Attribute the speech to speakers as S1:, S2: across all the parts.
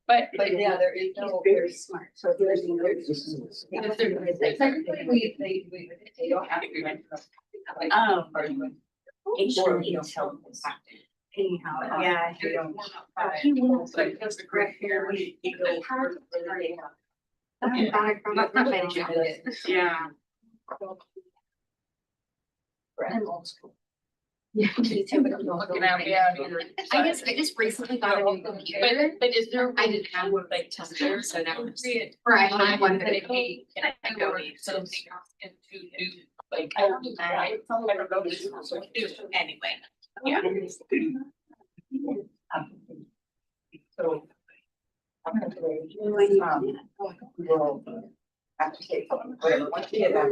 S1: But
S2: yeah, there is no very smart. So there's no. Technically, they don't have to be right. Anyhow, yeah. He wants like just the correct hair.
S1: yeah.
S2: Yeah.
S1: Looking at, yeah.
S3: I guess I just recently got a new computer.
S1: But is there?
S3: I didn't have one like tester, so now I'm
S1: Right.
S3: or I had one, but it
S1: Hey, can I go something else into new, like, I don't know, this is also new anyway. Yeah.
S2: So. We'll have to take whatever. Once we get back,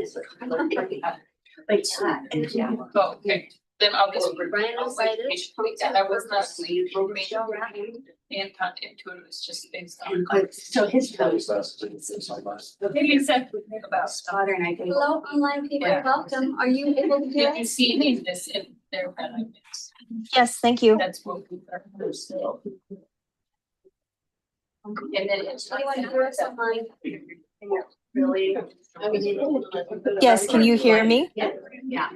S1: Oh, okay, then I'll just.
S3: Ryan was like this.
S1: Yeah, that was not. And intuitive is just based on.
S2: So his post.
S1: Maybe you said about.
S2: Father and I.
S3: Hello, online people,
S1: Yeah.
S3: welcome. Are you able to hear
S1: If you
S3: us?
S1: see any of this in their benefits,
S4: Yes, thank you.
S1: that's what we are still. And then it's like.
S3: Anyone hear us online?
S2: Really?
S4: Yes, can you hear me?
S3: Yeah.
S1: Yeah,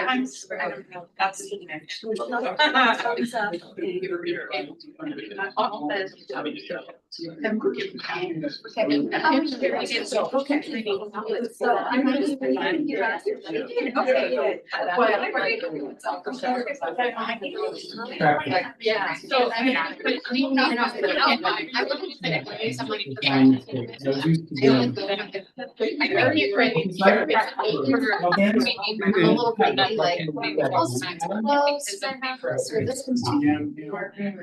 S1: I don't know, that's.
S3: So I'm gonna just bring you guys.
S1: Yeah. So, I mean,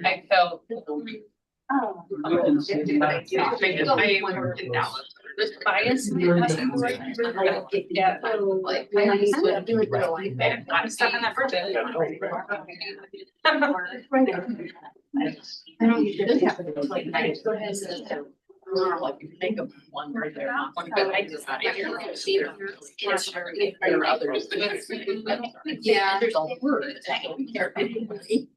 S1: I felt.
S2: Oh.
S1: This bias. Yeah.
S3: Like,
S1: I'm stuck in that first.
S2: I don't usually have to like.
S1: Like you think of one right there, one, but I just not see it. Or others.
S3: Yeah.
S1: There's a word that I don't care anybody.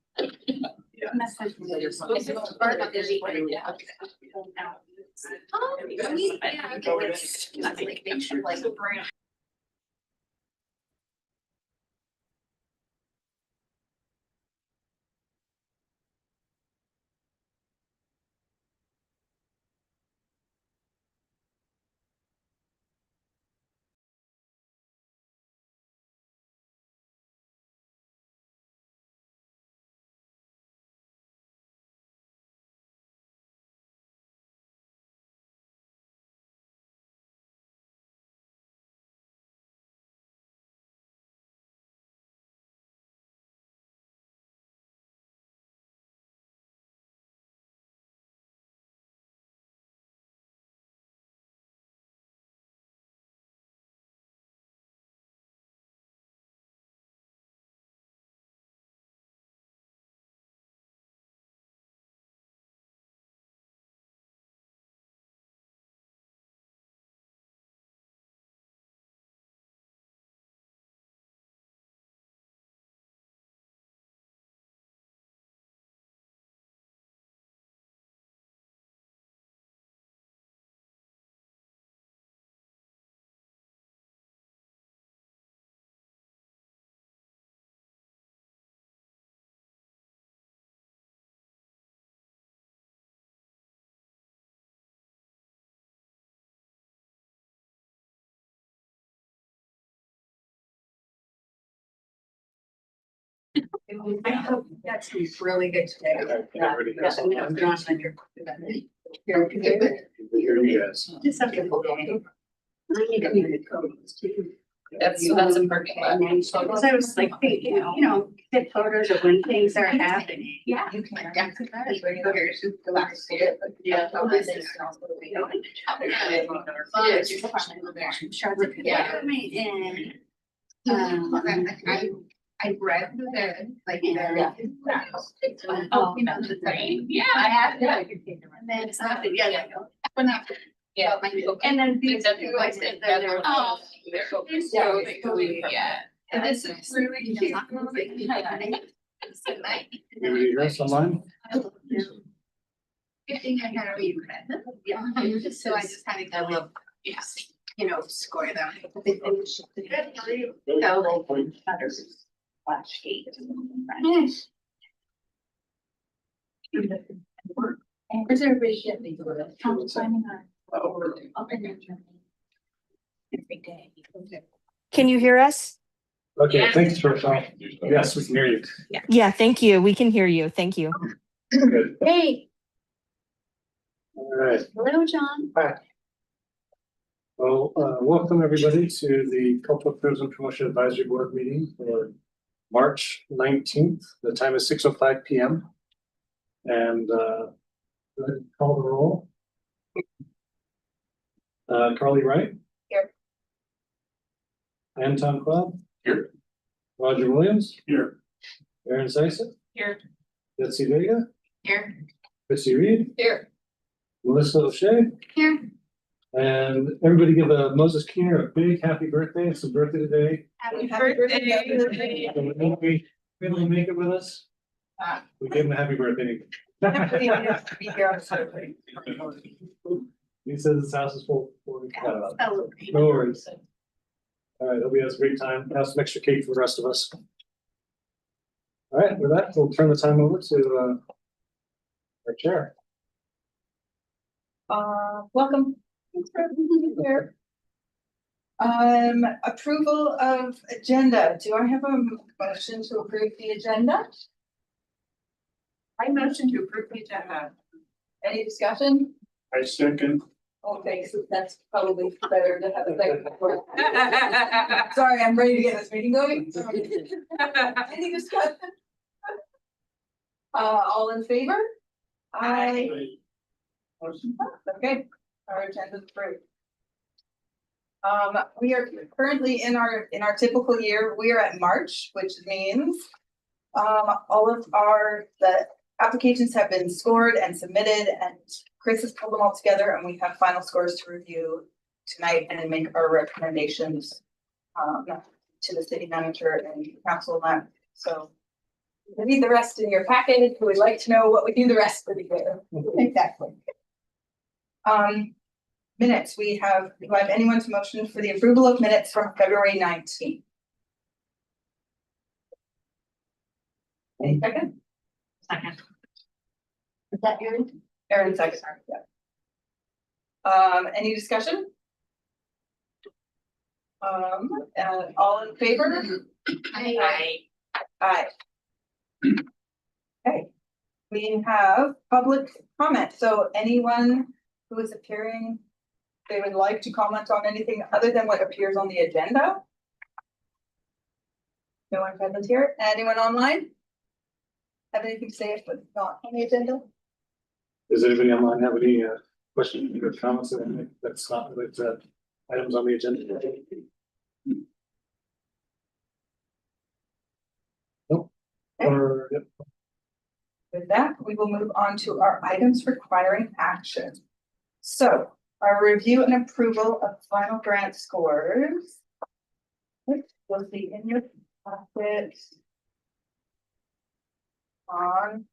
S2: I hope that's really good today. Just have to hold on.
S1: That's a perfect.
S2: Because I was like thinking, you know, get photos of when things are happening.
S3: Yeah.
S2: You can adapt to that. Yeah. I read the like
S1: Oh, you know, the train. Yeah.
S2: I have that. And then it's not, yeah.
S1: Yeah.
S2: And then these
S1: That's
S2: two, I said that they're.
S1: Oh,
S2: So they go, yeah.
S1: And this is really cute.
S5: Anybody hear us online?
S2: I think I had a read. Yeah, so I just had to go up, yes, score them. Flash gate. Where's everybody getting? Every day.
S4: Can you hear us?
S5: Okay, thanks for calling. Yes, we can hear you.
S4: Yeah, thank you. We can hear you. Thank you.
S5: Good.
S2: Hey,
S5: All right.
S2: hello, John.
S5: Well, welcome everybody to the Cultural Tourism Promotion Advisory Board meeting for March 19th. The time is 6:05 p.m. And go ahead and call the roll. Carly Wright.
S2: Here.
S5: Anton Club. Here. Roger Williams.
S6: Here.
S5: Aaron Syson.
S1: Here.
S5: Betsy Vega.
S1: Here.
S5: Chrissy Reed.
S1: Here.
S5: Melissa O'Shea.
S2: Here.
S5: And everybody give Moses Keener a big happy birthday. It's his birthday today.
S2: Happy
S1: birthday.
S5: So we able to make it with us. We give him a happy birthday. He says his house is full. We forgot about it.
S2: Absolutely.
S5: No worries. All right, hope he has a great time. Have some extra cake for the rest of us. All right, with that, we'll turn the time over to our chair.
S7: Welcome. Thanks for being here. Approval of agenda. Do I have a motion to approve the agenda? I motion to approve the agenda. Any discussion?
S6: I second.
S7: Okay, so that's probably better to have a second. Sorry, I'm ready to get this meeting going. Any discussion? All in favor? Aye. Okay, our agenda is approved. We are currently in our typical year, we are at March, which means all of the applications have been scored and submitted, and Chris has pulled them all together, and we have final scores to review tonight and then make our recommendations to the city manager and council on that. So we need the rest in your packet. We'd like to know what we do the rest of the year. Exactly. Minutes, do I have anyone to motion for the approval of minutes from February 19th? Any second?
S2: Second. Is that Aaron?
S7: Aaron second, sorry, yeah. Any discussion? All in favor?
S2: Aye.
S7: Aye. Okay, we have public comment, so anyone who is appearing, they would like to comment on anything other than what appears on the agenda? No one present here, anyone online? Have anything to say if it's not on the agenda?
S5: Does anybody online have any questions or comments or anything that's not related to items on the agenda? Nope. Or, yep.
S7: With that, we will move on to our items requiring action. So our review and approval of final grant scores. Which will be in your packet. On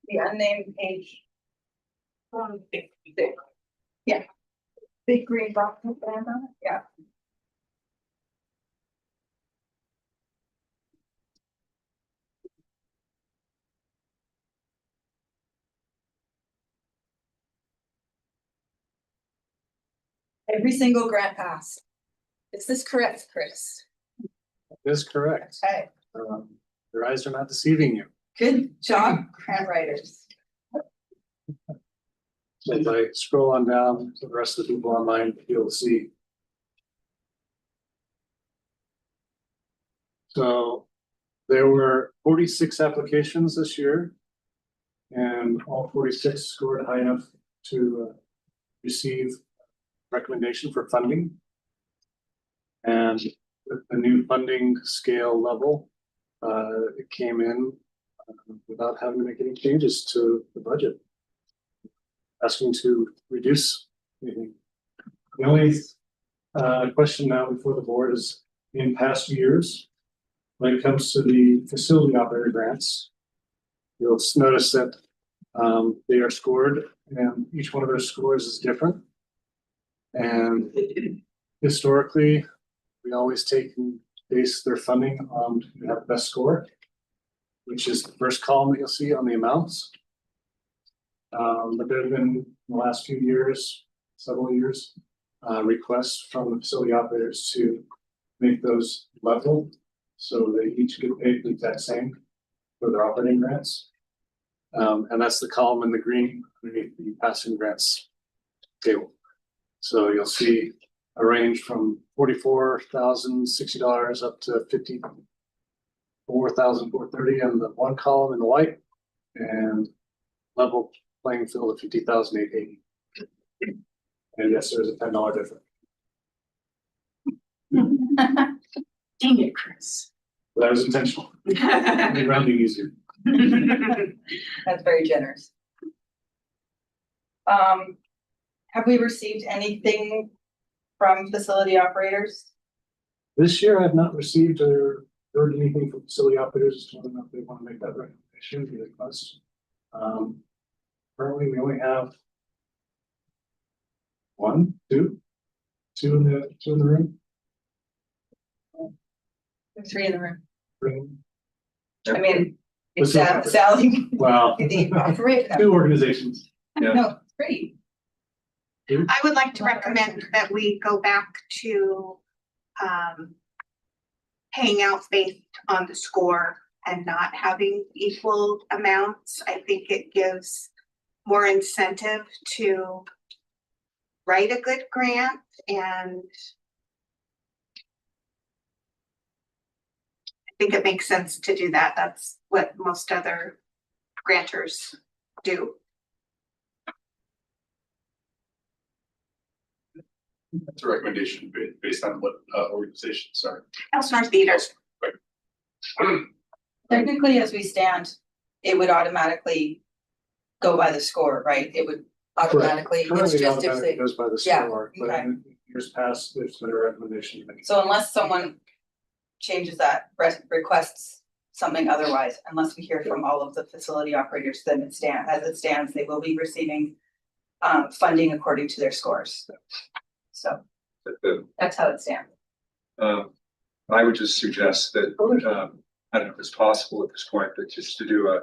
S7: the unnamed page. Yeah. Big green box with that on it, yeah. Every single grant pass. Is this correct, Chris?
S5: That is correct.
S7: Okay,
S5: Your eyes are not deceiving you.
S7: good job, grant writers.
S5: So if I scroll on down to the rest of the people online, you'll see. So there were 46 applications this year. And all 46 scored high enough to receive recommendation for funding. And with the new funding scale level, it came in without having to make any changes to the budget. Asking to reduce anything. The only question now before the board is in past years, when it comes to the facility operator grants, you'll notice that they are scored and each one of those scores is different. And historically, we always take and base their funding on who have the best score, which is the first column that you'll see on the amounts. But there have been in the last few years, several years, requests from the facility operators to make those level. So they each get paid the exact same for their operating grants. And that's the column in the green underneath the passing grants table. So you'll see a range from $44,060 up to $54,430 on the one column in the white, and level playing field of $50,880. And yes, there's a $10 difference.
S1: Dang it, Chris.
S5: That was intentional. Made rounding easier.
S7: That's very generous. Have we received anything from facility operators?
S5: This year, I've not received or heard anything from facility operators as to whether or not they want to make that recommendation, the request. Currently, we only have two in the room.
S7: Three in the room.
S5: Three.
S7: I mean,
S5: What's
S7: Sally,
S5: Wow.
S7: the operator.
S5: Two organizations. Yeah.
S7: No, three.
S2: I would like to recommend that we go back to paying out based on the score and not having equal amounts. I think it gives more incentive to write a good grant, and I think it makes sense to do that. That's what most other grantors do.
S6: That's a recommendation based on what organization, sorry.
S2: Elsinore Theater.
S7: Technically, as we stand, it would automatically go by the score, right? It would automatically, it's
S5: Currently,
S7: just if
S5: automatically
S7: they,
S5: goes by the
S7: yeah,
S5: score, but
S7: okay.
S5: in years past, there's been a recommendation.
S7: so unless someone changes that, requests something otherwise, unless we hear from all of the facility operators, then as it stands, they will be receiving funding according to their scores. So that's how it stands.
S8: I would just suggest that, I don't know if it's possible at this point, but just to do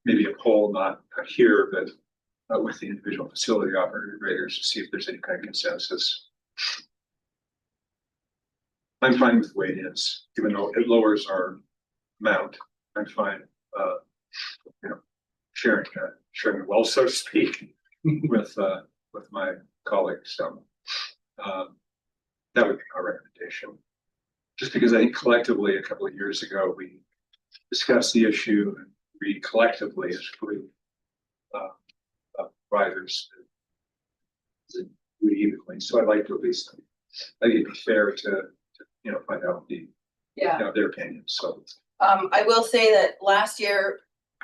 S8: maybe a poll, not here, but with the individual facility operators to see if there's any kind of consensus. I'm fine with the way it is, even though it lowers our amount. I'm fine, sharing the wealth, so to speak, with my colleagues. So that would be our recommendation. Just because I think collectively a couple of years ago we discussed the issue and we collectively as a group providers evenly. So I'd like to at least, I think it'd be fair to find out their opinions. So
S7: I will say that last year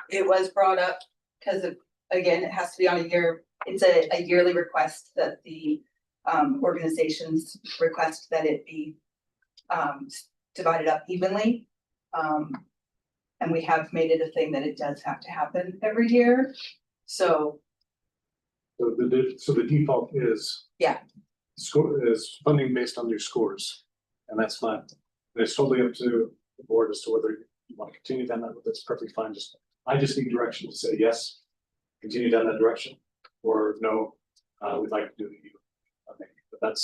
S7: it was brought up because again, it has to be on it's a yearly request that the organizations request that it be divided up evenly. And we have made it a thing that it does have to happen every year. So
S5: the default is score is funding based on your scores, and that's fine. It's totally up to the board as to whether you want to continue down that. That's perfectly fine. I just need direction to say yes, continue down that direction, or no, we'd like to do it. But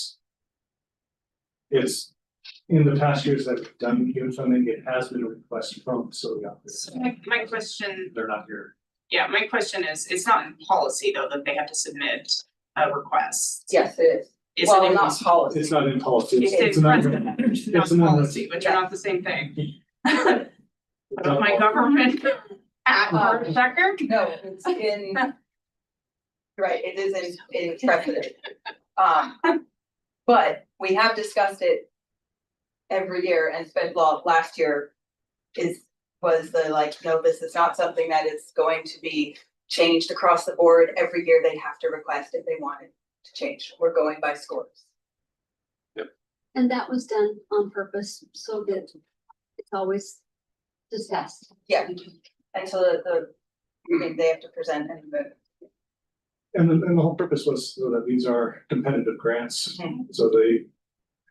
S5: it's in the past years that we've done even funding, it has been a request from facility operators.
S1: So my question,
S5: They're not here.
S1: yeah, my question is, it's not in policy though, that they have to submit a request.
S7: yes, it is.
S1: Is
S7: Well,
S1: it in
S7: not policy.
S5: It's not in policy.
S1: It's
S5: It's
S1: in
S5: not.
S1: precedent, it's not
S5: It's an
S1: policy, which are not the same thing. My government at our record.
S7: No, it's in. Right, it is in precedent. But we have discussed it every year, and last year was no, this is not something that is going to be changed across the board. Every year they have to request if they wanted to change. We're going by scores.
S3: And that was done on purpose so that It's always discussed.
S7: Yeah, and so they have to present and the.
S5: And the whole purpose was so that these are competitive grants,
S7: Mhm.
S5: so they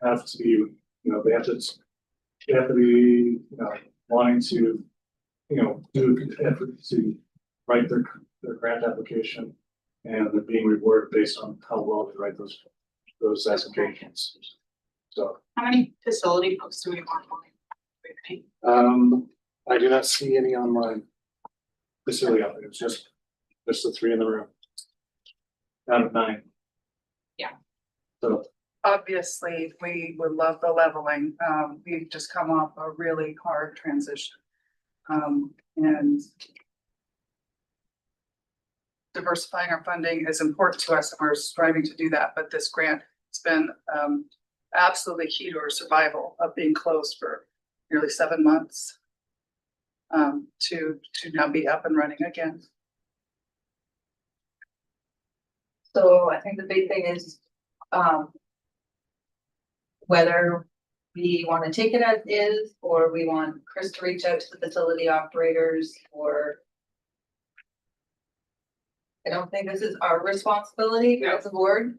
S5: have to be, they have to be, wanting to, do an effort to write their grant application. And they're being rewarded based on how well they write those applications. So,
S1: How many facility books do we want on?
S5: I do not see any online facility out there, it's just the three in the room. Out of 9.
S1: Yeah.
S5: So,
S9: Obviously, we would love the leveling. We've just come off a really hard transition. And diversifying our funding is important to us and we're striving to do that, but this grant has been absolutely key to our survival of being closed for nearly 7 months. To now be up and running again.
S7: So I think the big thing is, whether we want to take it as is, or we want Chris to reach out to the facility operators, or. I don't think this is our responsibility as a board.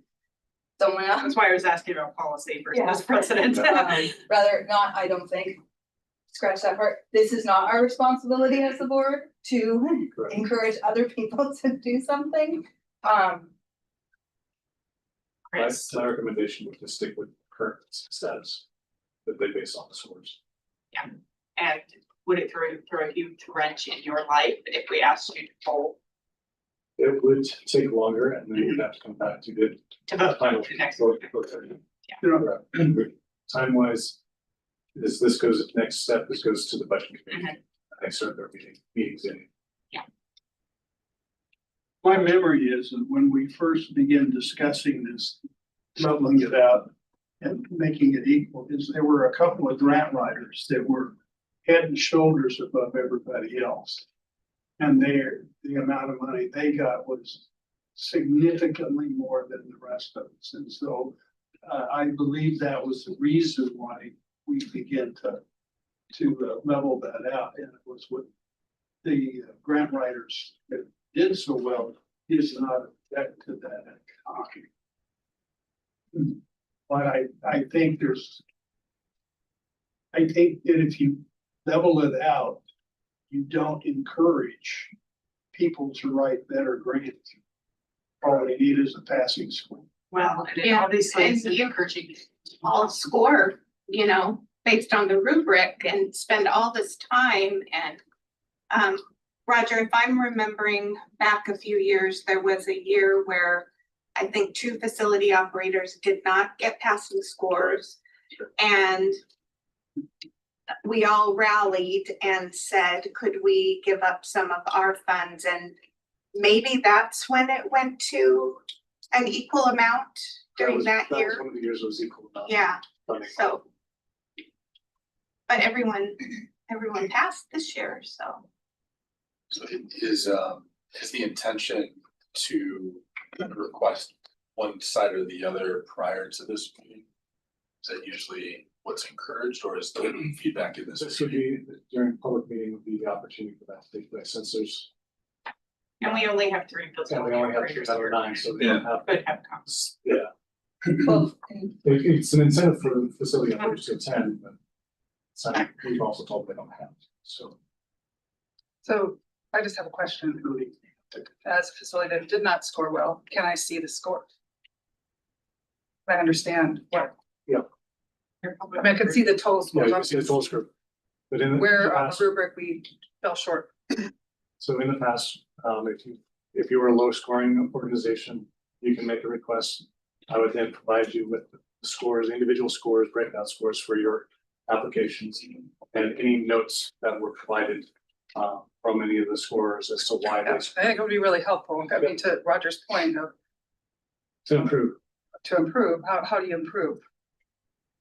S7: Someone else,
S1: That's why I was asking about policy
S7: Yeah.
S1: versus precedent.
S7: rather not, I don't think. Scratch that part. This is not our responsibility as the board to
S5: correct.
S7: encourage other people to do something.
S1: Chris,
S5: My recommendation would to stick with current status that they base on the scores.
S1: and would it throw a huge wrench in your life if we asked you to poll
S5: It would take longer and then you'd have to come back to the
S1: to vote
S5: final.
S1: to next?
S5: Time wise, this goes to the next step, this goes to the budget committee.
S1: Mhm.
S5: They start their meetings in.
S10: My memory is that when we first began discussing this, leveling it out and making it equal, is there were a couple of grant writers that were head and shoulders above everybody else. And the amount of money they got was significantly more than the rest of us. And so I believe that was the reason why we began to level that out. And it was what the grant writers that did so well is not object to that economy. But I think that if you level it out, you don't encourage people to write better grants. All they need is a passing score.
S1: Well, and
S2: Yeah,
S1: obviously it's
S2: and you-
S1: encouraging.
S2: All score, based on the rubric and spend all this time and. Roger, if I'm remembering back a few years, there was a year where I think 2 facility operators did not get passing scores. And we all rallied and said, could we give up some of our funds? And maybe that's when it went to an equal amount during that
S5: was
S2: year.
S5: one of the years it was equal.
S2: Yeah,
S5: Funding.
S2: so. But everyone passed this year, so.
S6: So is the intention to request one side or the other prior to this meeting? Is that usually what's encouraged, or is the feedback in this?
S5: This would be, during public meeting would be the opportunity for that to take place, since there's,
S1: And we only have 3
S5: and
S1: facility
S5: we only have 3
S1: operators
S5: out of
S1: here.
S5: 9, so they don't have.
S1: Could have comments.
S5: Yeah,
S7: Well,
S5: it's an incentive for the facility operators to attend, but. So we've also told they don't have, so.
S9: So I just have a question. As a facility that did not score well, can I see the score? I understand what, I mean, I can see the total
S5: Yeah, you
S9: scores.
S5: can see the total script. But in the
S9: Where on
S5: past,
S9: the rubric we fell short.
S5: so in the past, if you were a low scoring organization, you can make a request. I would then provide you with the scores, individual scores, breakout scores for your applications. And any notes that were provided from any of the scorers as to why
S9: I
S5: they
S9: think it would be really helpful. I mean, to Roger's point of
S5: to improve.
S9: to improve, how do you improve?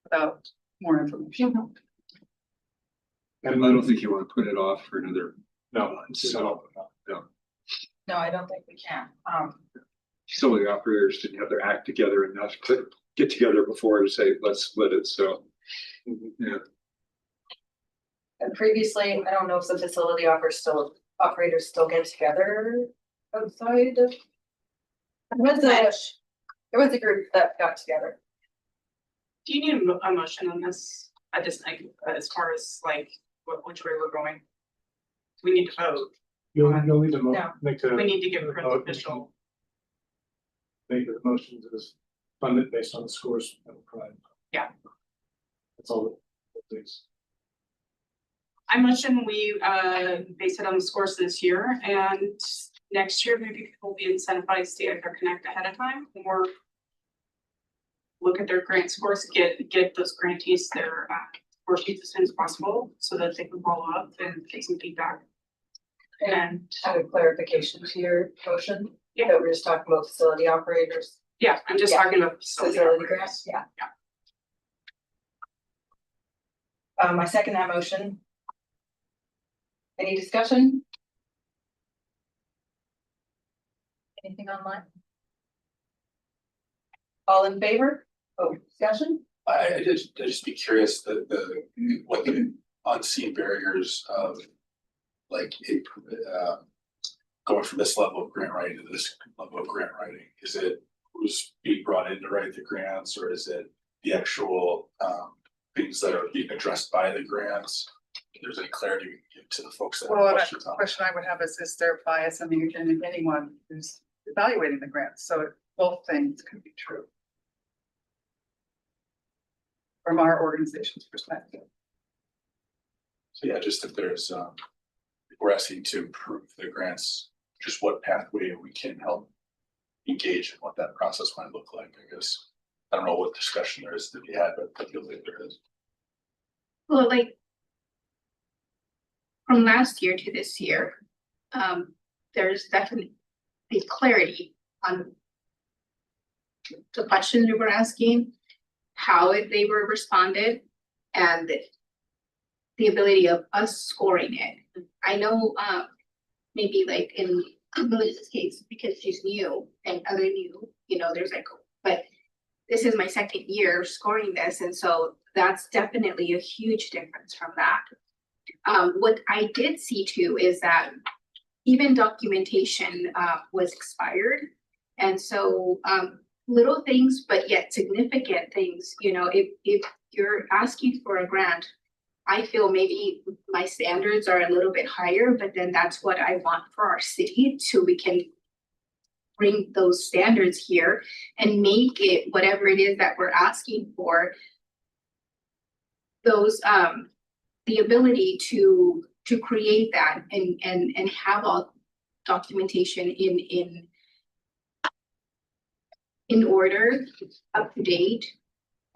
S9: Without more information.
S5: And
S8: I don't think you want to put it off for another.
S5: no,
S8: So-
S7: no, I don't think we can.
S8: Facility operators didn't have their act together enough to get together before to say, let's split it, so, yeah.
S7: And previously, I don't know if the facility operators still get together outside of. There was a group that got together.
S11: Do you need a motion on this? I just think as far as like which way we're going. We need to vote.
S5: You'll need to
S7: No.
S5: make a.
S11: We need to give
S5: a
S11: Prince
S5: vote.
S11: official.
S5: Make a motion to this fund it based on the scores that were provided.
S11: Yeah.
S5: That's all it takes.
S11: I motion we base it on the scores this year and next year maybe people will be incentivized to either connect ahead of time or look at their grant scores, get those grantees their worksheets as soon as possible so that they can follow up and get some feedback. And
S7: Add a clarification to your motion.
S11: Yeah.
S7: That we're just talking about facility operators.
S11: yeah, I'm just
S7: Yeah.
S11: talking about facility
S7: Facility
S11: operators.
S7: grants, yeah.
S11: Yeah.
S7: I second that motion. Any discussion? Anything online? All in favor? Oh, discussion?
S6: I'd just be curious, what the unseen barriers of like going from this level of grant writing to this level of grant writing, is it who's being brought in to write the grants, or is it the actual things that are being addressed by the grants? If there's any clarity we can give to the folks that
S9: Well,
S6: have
S9: the
S6: questions on it.
S9: question I would have is there bias in anyone who's evaluating the grants? So both things could be true. From our organization's perspective.
S6: So yeah, just if there's if we're asking to improve the grants, just what pathway we can help engage in what that process might look like, I guess. I don't know what discussion there is to be had, but I feel like there is.
S12: Well, like from last year to this year, there's definitely clarity on the questions we were asking, how they were responded, and the ability of us scoring it. I know maybe like in Melissa's case, because she's new and other new, there's like, but this is my second year scoring this, and so that's definitely a huge difference from that. What I did see too is that even documentation was expired, and so little things, but yet significant things. If you're asking for a grant, I feel maybe my standards are a little bit higher, but then that's what I want for our city, so we can bring those standards here and make it whatever it is that we're asking for. Those the ability to create that and have all documentation in order, up to date,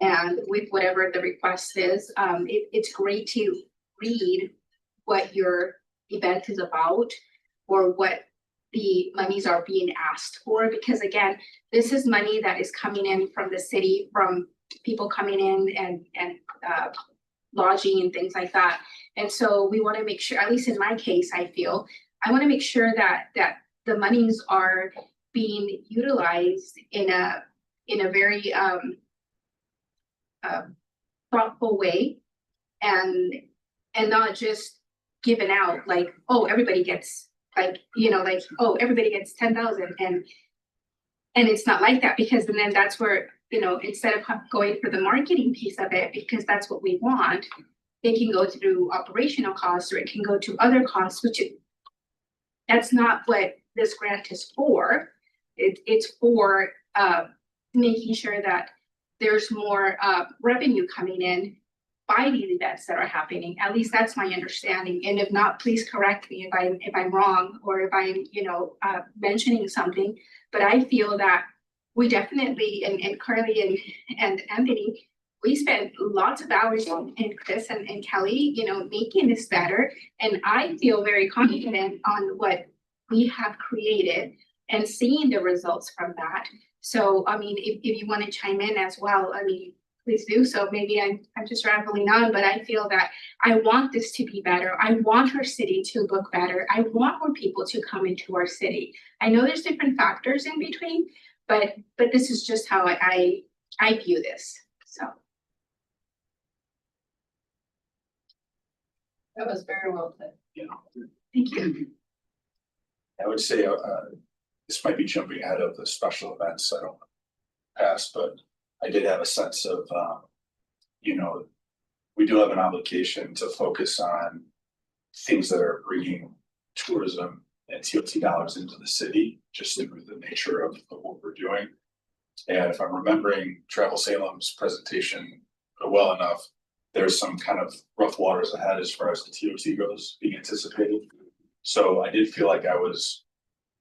S12: and with whatever the request is. It's great to read what your event is about or what the monies are being asked for, because again, this is money that is coming in from the city, from people coming in and lodging and things like that. And so we want to make sure, at least in my case, I feel, I want to make sure that the monies are being utilized in a very thoughtful way, and not just given out like, oh, everybody gets oh, everybody gets 10,000, and it's not like that, because then that's where, instead of going for the marketing piece of it, because that's what we want, it can go through operational costs, or it can go to other costs, that's not what this grant is for. It's for making sure that there's more revenue coming in by these events that are happening. At least that's my understanding. And if not, please correct me if I'm wrong, or if I'm mentioning something. But I feel that we definitely, and Carly and Anthony, we spent lots of hours and Chris and Kelly, making this better. And I feel very confident on what we have created and seeing the results from that. So, I mean, if you want to chime in as well, I mean, please do so. Maybe I'm just rambling on, but I feel that I want this to be better. I want our city to look better. I want more people to come into our city. I know there's different factors in between, but this is just how I view this. So.
S7: That was very well said.
S6: you know.
S12: Thank you.
S6: I would say, this might be jumping ahead of the special events, I don't pass, but I did have a sense of, you know, we do have an obligation to focus on things that are bringing tourism and TOT dollars into the city, just through the nature of what we're doing. And if I'm remembering Travel Salem's presentation well enough, there's some kind of rough waters ahead as far as the TOT goes being anticipated. So I did feel like I was,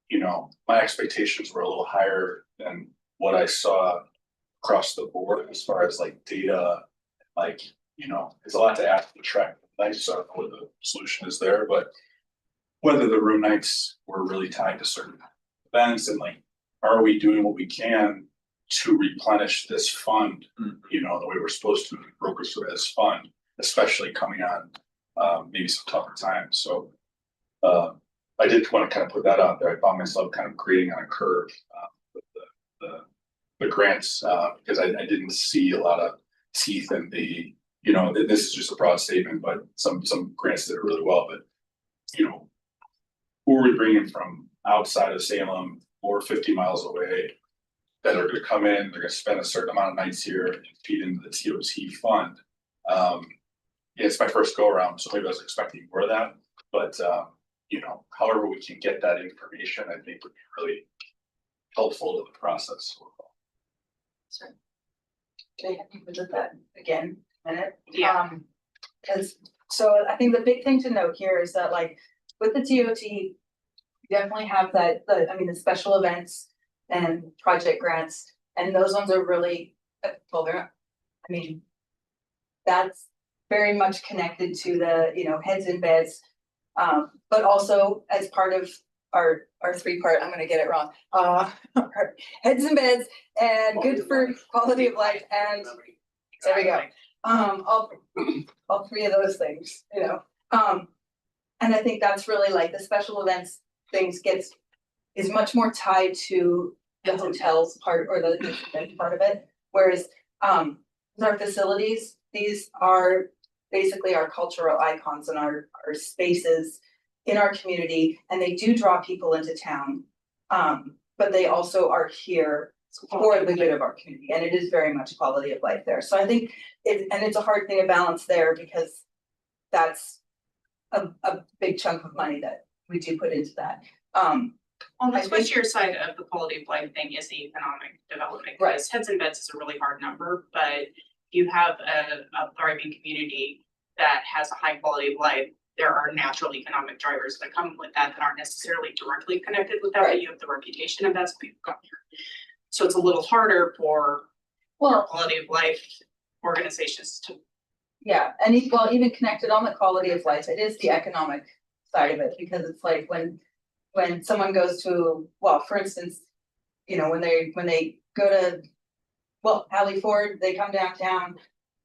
S6: you know, my expectations were a little higher than what I saw across the board as far as like data, like, you know, it's a lot to ask to track nights, so I don't know what the solution is there, but whether the room nights were really tied to certain events and like, are we doing what we can to replenish this fund, you know, the way we're supposed to, brokers for this fund, especially coming on maybe some tougher times. So I did want to kind of put that out there. I found myself kind of creating on a curve with the grants because I didn't see a lot of teeth in the, you know, this is just a broad statement, but some grants did it really well. But, you know, who are we bringing from outside of Salem or 50 miles away that are going to come in, they're going to spend a certain amount of nights here and feed into the TOT fund? Yeah, it's my first go around, so maybe I was expecting more of that, but you know, however we can get that information, I think would be really helpful to the process.
S7: Can I visit that again in a minute?
S11: Yeah.
S7: Cause, so I think the big thing to note here is that like, with the TOT, you definitely have that, the special events and project grants, and those ones are really, well, that's very much connected to the, you know, heads in beds. But also as part of our 3-part, I'm gonna get it wrong, heads in beds and good for quality of life, and there we go. All 3 of those things, you know. And I think that's really like the special events things is much more tied to the hotels part or the event part of it. Whereas our facilities, these are basically our cultural icons and our spaces in our community, and they do draw people into town. But they also are here for the good of our community, and it is very much quality of life there. So I think it's a hard thing to balance there because that's a big chunk of money that we do put into that.
S11: On the switchier side of the quality of life thing is the economic development.
S7: Right.
S11: Because heads and beds is a really hard number, but you have a thriving community that has a high quality of life. There are natural economic drivers that come with that aren't necessarily directly connected with that, but you have the reputation of that's people come here. So it's a little harder for quality of life organizations to.
S7: Yeah, and even connected on the quality of life, it is the economic side of it, because it's like when someone goes to, well, for instance, you know, when they go to, well, Hallie Ford, they come downtown,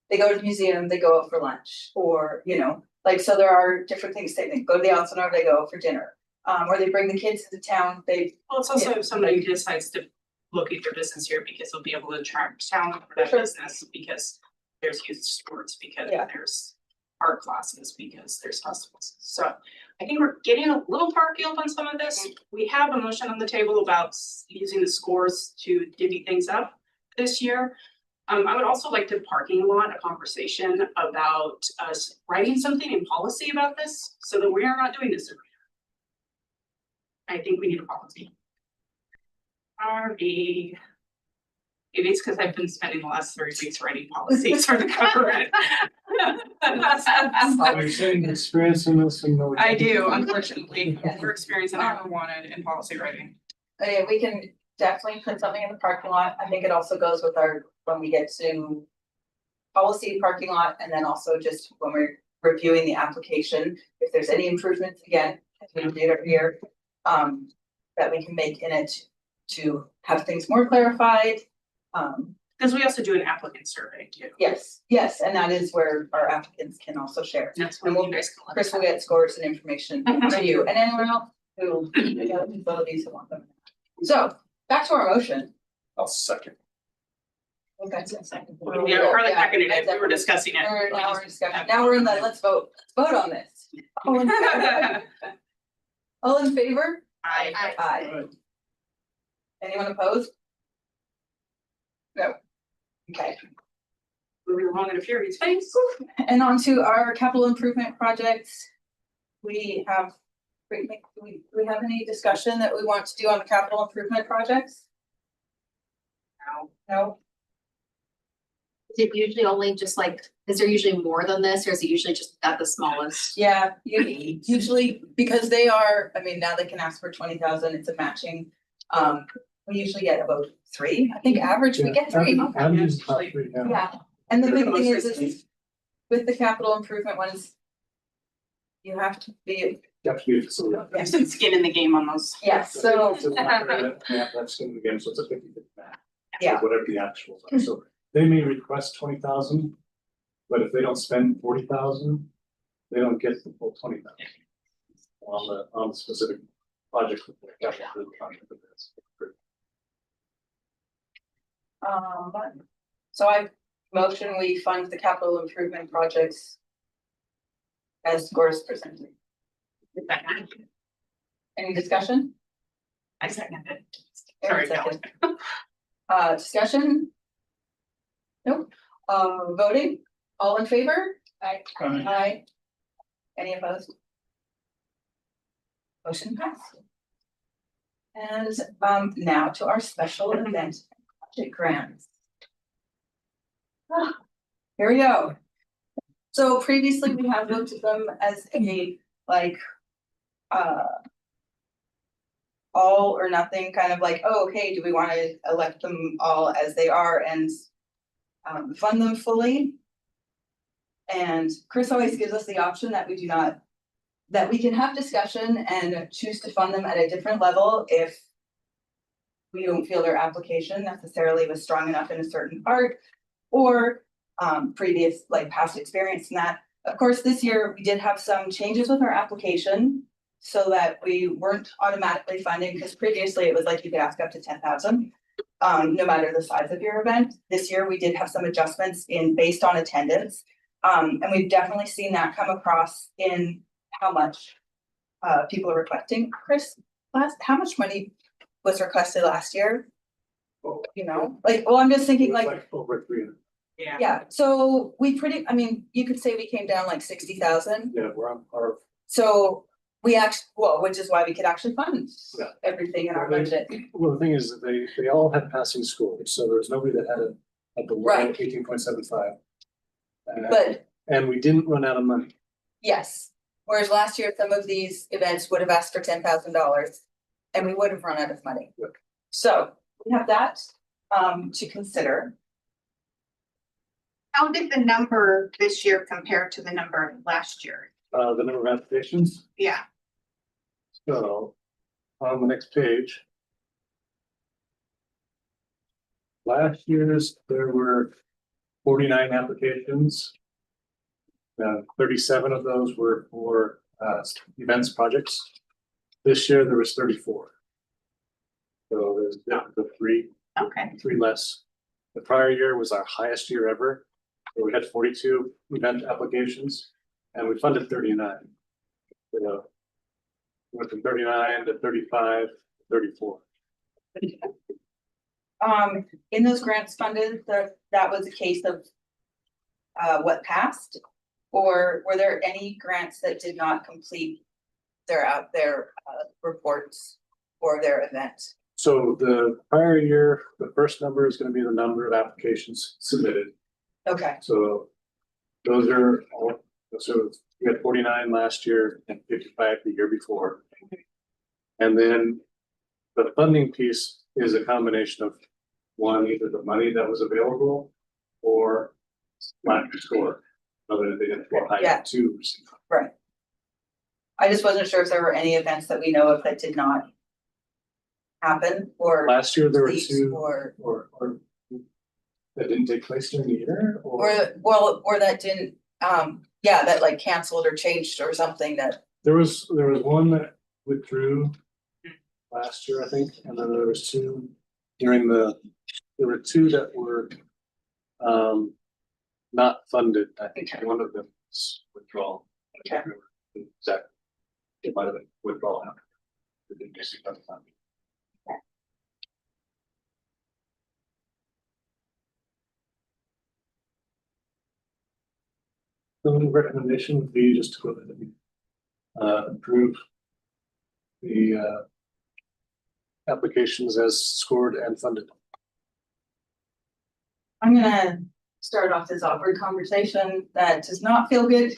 S7: they go to the museum, they go out for lunch, or, you know, like, so there are different things they go to the Ensenada, they go for dinner, or they bring the kids into town,
S11: Well, it's also if somebody decides to locate their business here because they'll be able to attract talent for that business, because there's youth sports, because there's art classes, because there's festivals. So I think we're getting a little far afield on some of this. We have a motion on the table about using the scores to divvy things up this year. I would also like to parking lot a conversation about us writing something in policy about this so that we are not doing this every year. I think we need a policy. Maybe it's because I've been spending the last 3 weeks writing policies for the government.
S5: Are you saying experience in this and no?
S11: I do, unfortunately. More experience than I ever wanted in policy writing.
S7: Yeah, we can definitely put something in the parking lot. I think it also goes with when we get to policy parking lot, and then also just when we're reviewing the application, if there's any improvements, again, as we do every year, that we can make in it to have things more clarified.
S11: Because we also do an applicant survey too.
S7: Yes, and that is where our applicants can also share.
S11: That's
S7: And
S11: when you guys collect.
S7: Chris will get scores and information to you and anyone else who, facilities who want them. So, back to our motion.
S6: I'll second.
S7: Okay.
S11: Yeah, Carly seconded it. We were discussing it.
S7: Now we're discussing. Now we're in the let's vote on this. All in favor? All in favor?
S11: I,
S7: Aye. Anyone opposed? No. Okay,
S11: moving along at a furious pace.
S7: and on to our capital improvement projects. We have, we have any discussion that we want to do on the capital improvement projects? No?
S3: Is it usually only just like, is there usually more than this, or is it usually just at the smallest?
S7: Yeah, usually, because they are, I mean, now they can ask for 20,000, it's a matching. We usually get about 3, I think average, we get 3.
S5: I'm just top 3 now.
S7: Yeah, and the big thing is with the capital improvement ones. You have to be,
S5: Definitely a facility.
S11: There's some skin in the game on those.
S7: yes, so,
S5: It's a matter of- yeah, that's in the game, so it's a 50-50 match.
S7: yeah,
S5: Whatever the actuals are, so they may request 20,000, but if they don't spend 40,000, they don't get the full 20,000. On the specific project. With the capital improvement project with this.
S7: so I motion we fund the capital improvement projects. As scores presented. Any discussion?
S11: I second it.
S7: Aaron
S11: Sorry,
S7: second. Discussion? Nope. Voting, all in favor? Aye. Aye. Any opposed? Motion passed. And now to our special event project grants. Here we go. So previously we have looked at them as a like all or nothing, kind of like, oh, okay, do we want to elect them all as they are and fund them fully? And Chris always gives us the option that we do not, that we can have discussion and choose to fund them at a different level if we don't feel their application necessarily was strong enough in a certain part, or previous, like past experience in that. Of course, this year we did have some changes with our application so that we weren't automatically funding, because previously it was like you could ask up to 10,000. No matter the size of your event. This year we did have some adjustments in based on attendance. And we've definitely seen that come across in how much people are requesting. Chris, how much money was requested last year? You know, like, well, I'm just thinking like
S5: Over 300.
S7: yeah, so we I mean, you could say we came down like 60,000.
S5: Yeah, we're on par.
S7: So we actually, well, which is why we could actually fund
S5: Yeah.
S7: everything in our
S5: Well,
S7: budget.
S5: Well, the thing is that they all had passing scores, so there was nobody that had a below
S7: Right.
S5: 18.75.
S7: But
S5: And we didn't run out of money.
S7: yes, whereas last year, some of these events would have asked for $10,000 and we would have run out of money.
S5: Yep.
S7: So we have that to consider.
S2: How did the number this year compare to the number last year?
S5: The number of applications,
S2: Yeah,
S5: so on the next page. Last year's, there were 49 applications. 37 of those were for events projects. This year, there was 34. So there's the three less. The prior year was our highest year ever. So we had 42 event applications and we funded 39. So went from 39 to 35, 34.
S7: In those grants funded, that was a case of what passed? Or were there any grants that did not complete their reports for their event?
S5: So the prior year, the first number is going to be the number of applications submitted.
S7: Okay,
S5: So those are all, so we had 49 last year and 55 the year before. And then the funding piece is a combination of one, either the money that was available or lack of score. Other than they didn't fall high
S7: Yeah.
S5: to.
S7: right. I just wasn't sure if there were any events that we know of that did not happen or
S5: Last year there were
S7: complete
S5: two
S7: or
S5: that didn't take place during the year or
S7: or that didn't, yeah, that like canceled or changed or something that,
S5: there was one that withdrew last year, I think, and then there was two during there were two that were not funded. I think one of them was withdrawal.
S7: Okay.
S5: Zach, it might have been withdrawn. It didn't get done. The recommendation would be just to go ahead and approve the applications as scored and funded.
S7: I'm gonna start off this awkward conversation that does not feel good,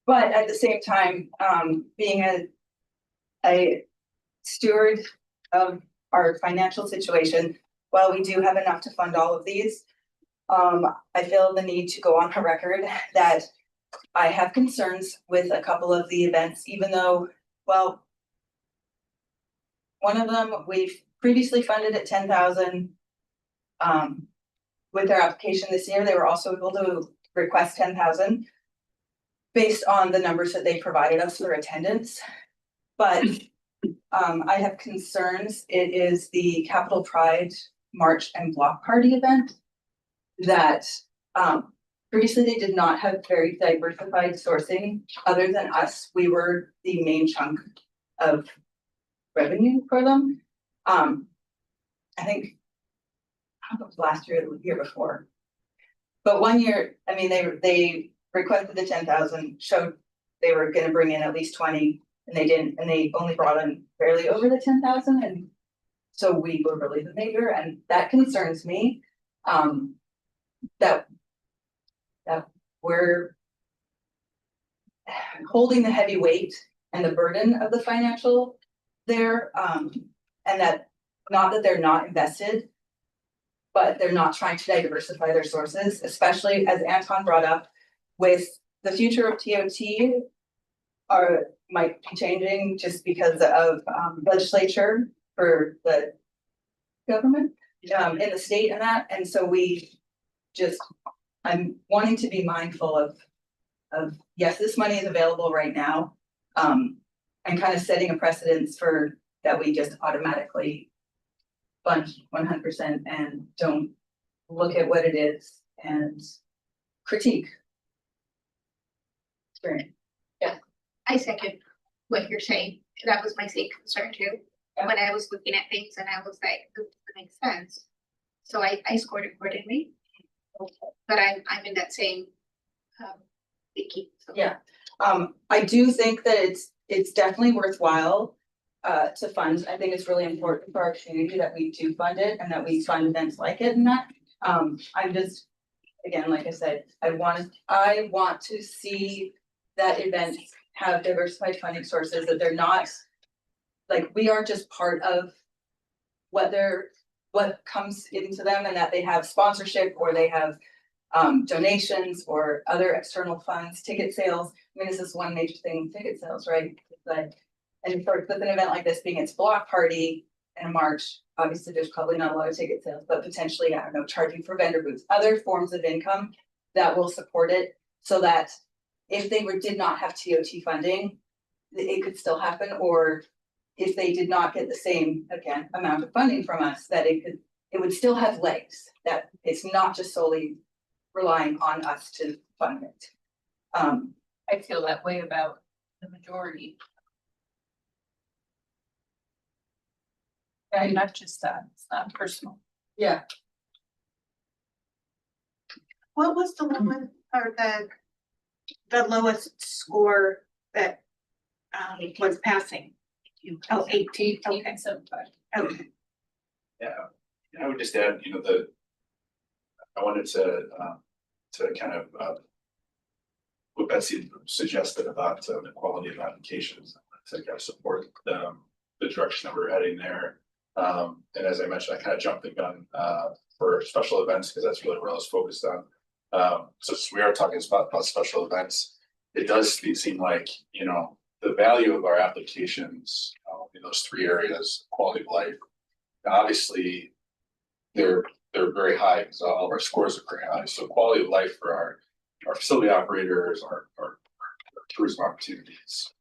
S7: but at the same time, being a steward of our financial situation, while we do have enough to fund all of these, I feel the need to go on a record that I have concerns with a couple of the events, even though, well, one of them we've previously funded at 10,000. With their application this year, they were also able to request 10,000 based on the numbers that they provided us for attendance. But I have concerns. It is the Capitol Pride March and Block Party event that previously they did not have very diversified sourcing. Other than us, we were the main chunk of revenue for them. I think I don't know if it was last year or the year before. But one year, I mean, they requested the 10,000, showed they were gonna bring in at least 20, and they didn't, and they only brought in barely over the 10,000, and so we were really the major, and that concerns me. That we're holding the heavy weight and the burden of the financial there, and that not that they're not invested, but they're not trying to diversify their sources, especially as Anton brought up with the future of TOT might be changing just because of legislature for the government in the state and that. And so I'm wanting to be mindful of yes, this money is available right now. And kind of setting a precedence for that we just automatically fund 100% and don't look at what it is and critique. Experience.
S12: I second what you're saying. That was my same concern too.
S7: Yeah.
S12: When I was looking at things and I was like, this makes sense. So I scored accordingly. But I'm in that same thinking. So.
S7: Yeah. I do think that it's definitely worthwhile to fund. I think it's really important for our community that we do fund it and that we fund events like it and that. I'm just, again, like I said, I want to see that events have diversified funding sources, that they're not, like, we aren't just part of what comes into them, and that they have sponsorship or they have donations or other external funds, ticket sales. I mean, this is one major thing, ticket sales, right? Like, and with an event like this being its block party in March, obviously there's probably not a lot of ticket sales, but potentially, I don't know, charging for vendor booths, other forms of income that will support it, so that if they did not have TOT funding, it could still happen. Or if they did not get the same, again, amount of funding from us, that it would still have legs, that it's not just solely relying on us to fund it.
S1: I feel that way about the majority. And not just that, it's not personal.
S7: Yeah.
S2: What was the lowest or the lowest score that was passing? Oh, 18, okay.
S1: 75.
S2: Okay.
S6: Yeah, I would just add, I wanted to kind of what Betsy suggested about the quality of applications. I think I support the direction that we're heading there. And as I mentioned, I kind of jumped the gun for special events because that's really where I was focused on. So we are talking about special events. It does seem like, the value of our applications in those three areas, quality of life, obviously they're very high because all of our scores are very high. So quality of life for our facility operators, our tourism opportunities,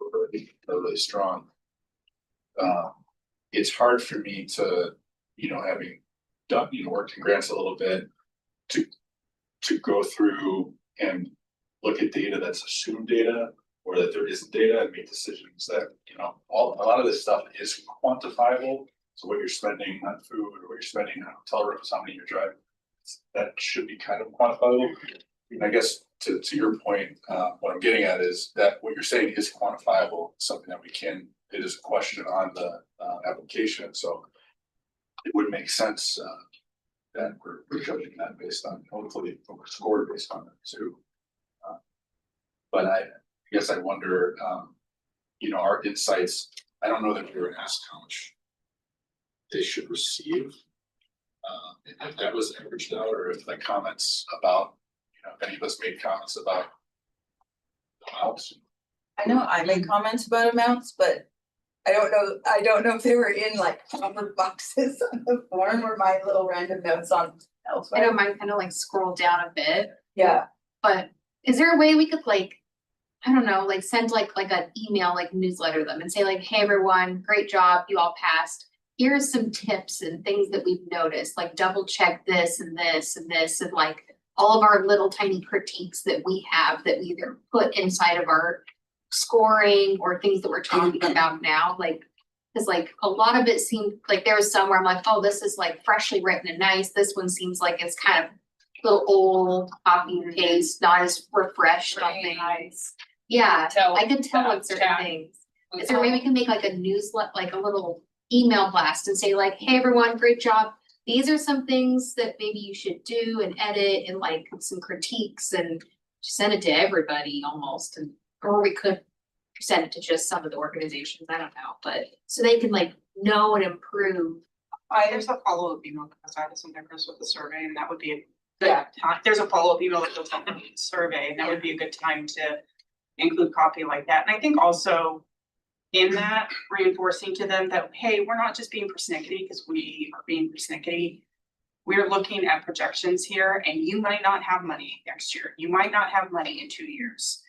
S6: are really strong. It's hard for me to, having done, worked in grants a little bit, to go through and look at data that's assumed data, or that there isn't data and make decisions that, you know, a lot of this stuff is quantifiable. So what you're spending on food or what you're spending on hotel rooms, how many you're driving, that should be kind of quantifiable. And I guess to your point, what I'm getting at is that what you're saying is quantifiable, something that it is a question on the application. So it would make sense that we're judging that based on, hopefully we're scored based on that too. But I guess I wonder, you know, our insights, I don't know that we were asked how much they should receive. If that was averaged out, or if the comments about, you know, if any of us made comments about amounts.
S7: I know I made comments about amounts, but I don't know if they were in like proper boxes on the form or my little random notes on
S3: I
S7: elsewhere.
S3: don't mind kind of like scroll down a bit,
S7: Yeah,
S3: but is there a way we could like, I don't know, like send like an email, like newsletter them and say like, hey, everyone, great job, you all passed. Here's some tips and things that we've noticed, like double check this and this and this, and like all of our little tiny critiques that we have that we either put inside of our scoring or things that we're talking about now, like, cause like a lot of it seemed like there was some where I'm like, oh, this is like freshly written and nice. This one seems like it's kind of a little old, copy and paste, not as refreshed on things. Yeah, I could tell with certain things. Is there a way we can make like a newsletter, like a little email blast and say like, hey, everyone, great job. These are some things that maybe you should do and edit and like some critiques and just send it to everybody almost. And, or we could send it to just some of the organizations, I don't know, but so they can like know and improve.
S11: There's a follow-up email because I had some difference with the survey and that would be a good
S7: Yeah.
S11: time. There's a follow-up email that goes on the survey and that would be a good time to include copy like that. And I think also in that reinforcing to them that, hey, we're not just being persnickety because we are being persnickety. We're looking at projections here and you might not have money next year. You might not have money in 2 years.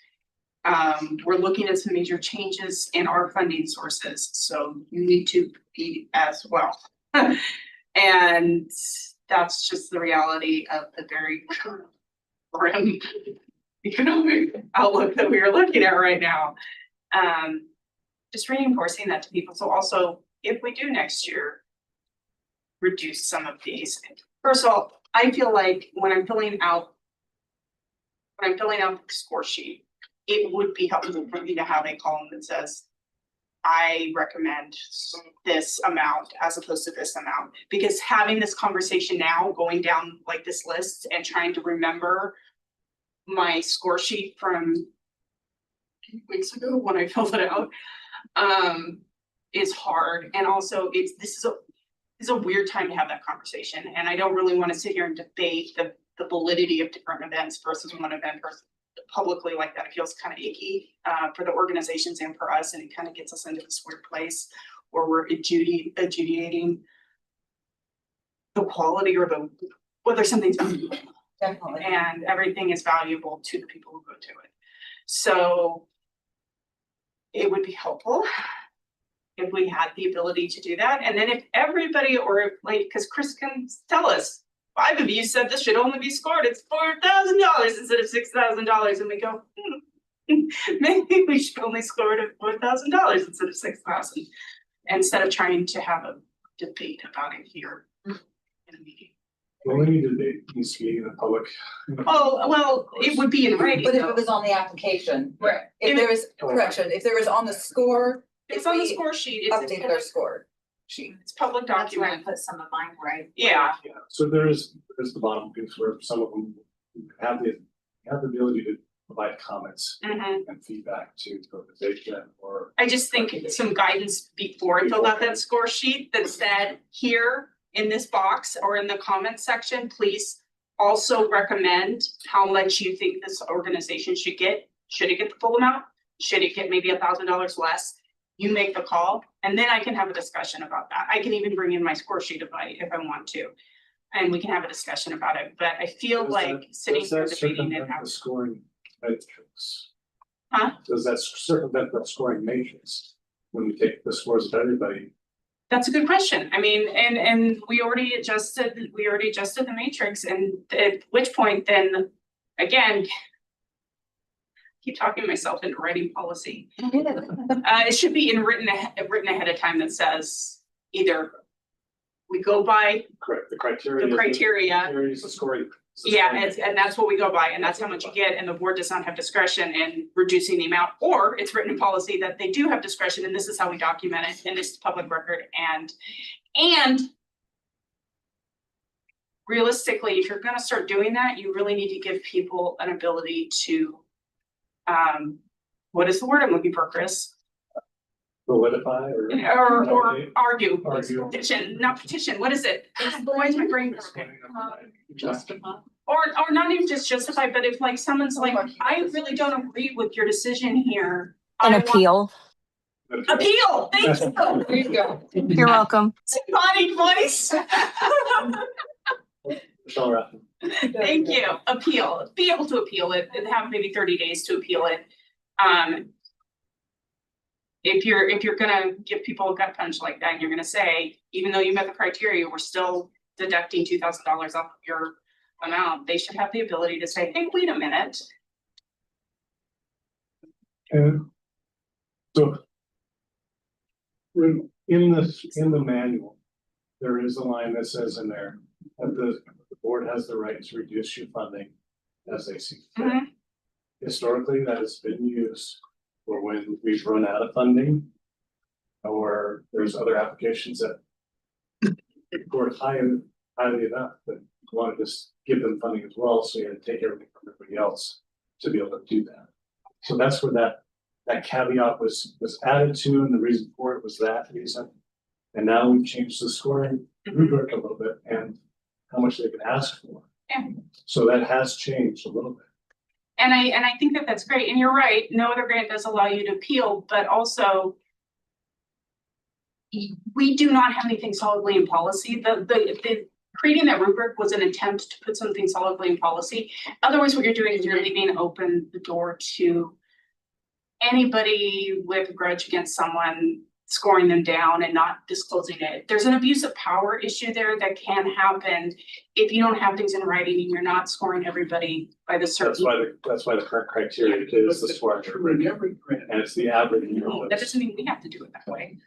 S11: We're looking at some major changes in our funding sources, so you need to be as well. And that's just the reality of the very grim economic outlook that we are looking at right now. Just reinforcing that to people. So also, if we do next year, reduce some of these. First of all, I feel like when I'm filling out the score sheet, it would be helpful for me to have a column that says, I recommend this amount as opposed to this amount. Because having this conversation now, going down like this list and trying to remember my score sheet from 2 weeks ago when I filled it out, is hard. And also this is a weird time to have that conversation. And I don't really want to sit here and debate the validity of different events versus one event versus publicly like that. It feels kind of icky for the organizations and for us, and it kind of gets us into this weird place where we're adjudicating the quality or whether something's valuable.
S7: definitely.
S11: And everything is valuable to the people who go to it. So it would be helpful if we had the ability to do that. And then if everybody, or if like, because Chris can tell us, 5 of you said this should only be scored, it's $4,000 instead of $6,000. And we go, maybe we should only score it at $4,000 instead of $6,000, instead of trying to have a debate about it here in a meeting.
S5: Well, we need to needs to be in the public.
S11: Oh, well, it would be in writing.
S7: But if it was on the application,
S11: Right.
S7: if there was, correction, if there was on the score.
S11: It's on the score sheet. It's
S7: Updated our score sheet.
S11: It's public
S3: That's where I
S11: document.
S3: put some of mine, right?
S11: Yeah.
S5: Yeah, so there's the bottom piece where some of them have the ability to provide comments
S11: Mhm.
S5: and feedback to the organization or.
S11: I just think some guidance before I filled out that score sheet that said here in this box or in the comment section, please also recommend how much you think this organization should get. Should it get the full amount? Should it get maybe $1,000 less? You make the call, and then I can have a discussion about that. I can even bring in my score sheet if I want to. And we can have a discussion about it, but I feel
S5: Does
S11: like
S5: that-
S11: sitting
S5: does
S11: here
S5: that
S11: debating and
S5: circumvent
S11: having.
S5: the scoring matrix?
S11: Huh?
S5: Does that circumvent the scoring matrix when you take the scores of everybody?
S11: That's a good question. I mean, and we already adjusted the matrix, and at which point then, again, keep talking myself into writing policy. It should be written ahead of time that says either we go by
S5: Correct, the criteria.
S11: the criteria.
S5: Criteria is the scoring. is the
S11: Yeah,
S5: scoring.
S11: and that's what we go by, and that's how much you get, and the board does not have discretion in reducing the amount, or it's written in policy that they do have discretion, and this is how we document it, and this is public record, and realistically, if you're gonna start doing that, you really need to give people an ability to, what is the word I'm looking for, Chris?
S5: Solidify
S11: Or argue,
S5: Argue.
S11: petition, not petition, what is it? Why is my brain?
S5: Justify.
S11: Or not even just justify, but if like someone's like, I really don't agree with your decision here.
S4: An
S11: I want-
S4: appeal.
S11: Appeal, thank you. There you go.
S4: You're welcome.
S11: Body voice.
S5: Michelle Rathman.
S11: Thank you. Appeal, be able to appeal it and have maybe 30 days to appeal it. If you're gonna give people a gut punch like that, you're gonna say, even though you met the criteria, we're still deducting $2,000 off of your amount. They should have the ability to say, hey, wait a minute.
S5: And so in the manual, there is a line that says in there that the board has the right to reduce your funding as they see fit.
S11: Mhm.
S5: Historically, that has been used for when we've run out of funding, or there's other applications that scored highly enough that you want to just give them funding as well, so you had to take everything from everybody else to be able to do that. So that's where that caveat was added to, and the reason for it was that reason. And now we've changed the scoring rubric a little bit and how much they can ask for.
S11: Yeah.
S5: So that has changed a little bit.
S11: And I think that that's great. And you're right, no other grant does allow you to appeal, but also we do not have anything solidly in policy. The creating that rubric was an attempt to put something solidly in policy. Otherwise, what you're doing is you're leaving open the door to anybody with a grudge against someone scoring them down and not disclosing it. There's an abuse of power issue there that can happen if you don't have things in writing and you're not scoring everybody by the certain.
S5: That's why the current criteria is the scoring rubric,
S10: Every grant.
S5: and it's the average.
S11: That doesn't mean we have to do it that way.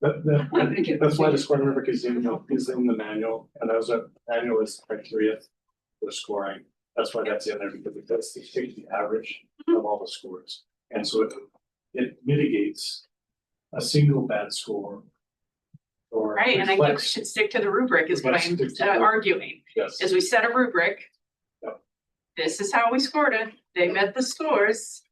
S5: That's why the scoring rubric is in the manual, and those are manual is criteria for scoring. That's why that's in there, because it does take the average of all the scores. And so it mitigates a single bad score. Or
S11: Right, and I think we
S5: reflects-
S11: should stick to the rubric is
S5: We
S11: what
S5: gotta
S11: I'm
S5: stick to the-
S11: arguing,
S5: Yes,
S11: is we set a rubric.
S5: Yep.
S11: This is how we scored it, they met the scores.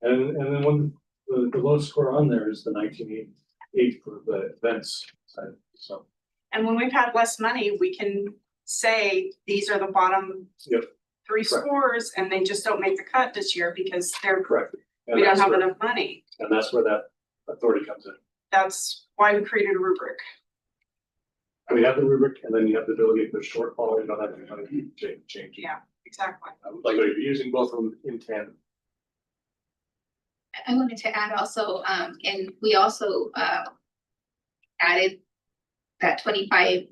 S5: and then when the lowest score on there is the 1988 for the events side, so.
S11: And when we've had less money, we can say, these are the bottom
S5: Yep.
S11: three
S5: Correct.
S11: scores, and they just don't make the cut this year because
S5: Correct. And
S11: we don't
S5: that's
S11: have
S5: where-
S11: enough money.
S5: And that's where that authority comes in.
S11: That's why we created a rubric.
S5: We have the rubric, and then you have the ability, if there's shortfall, you don't have any money to change.
S11: Yeah, exactly.
S5: Like, you're using both of them in tandem.
S12: I wanted to add also, and we also, added that 25%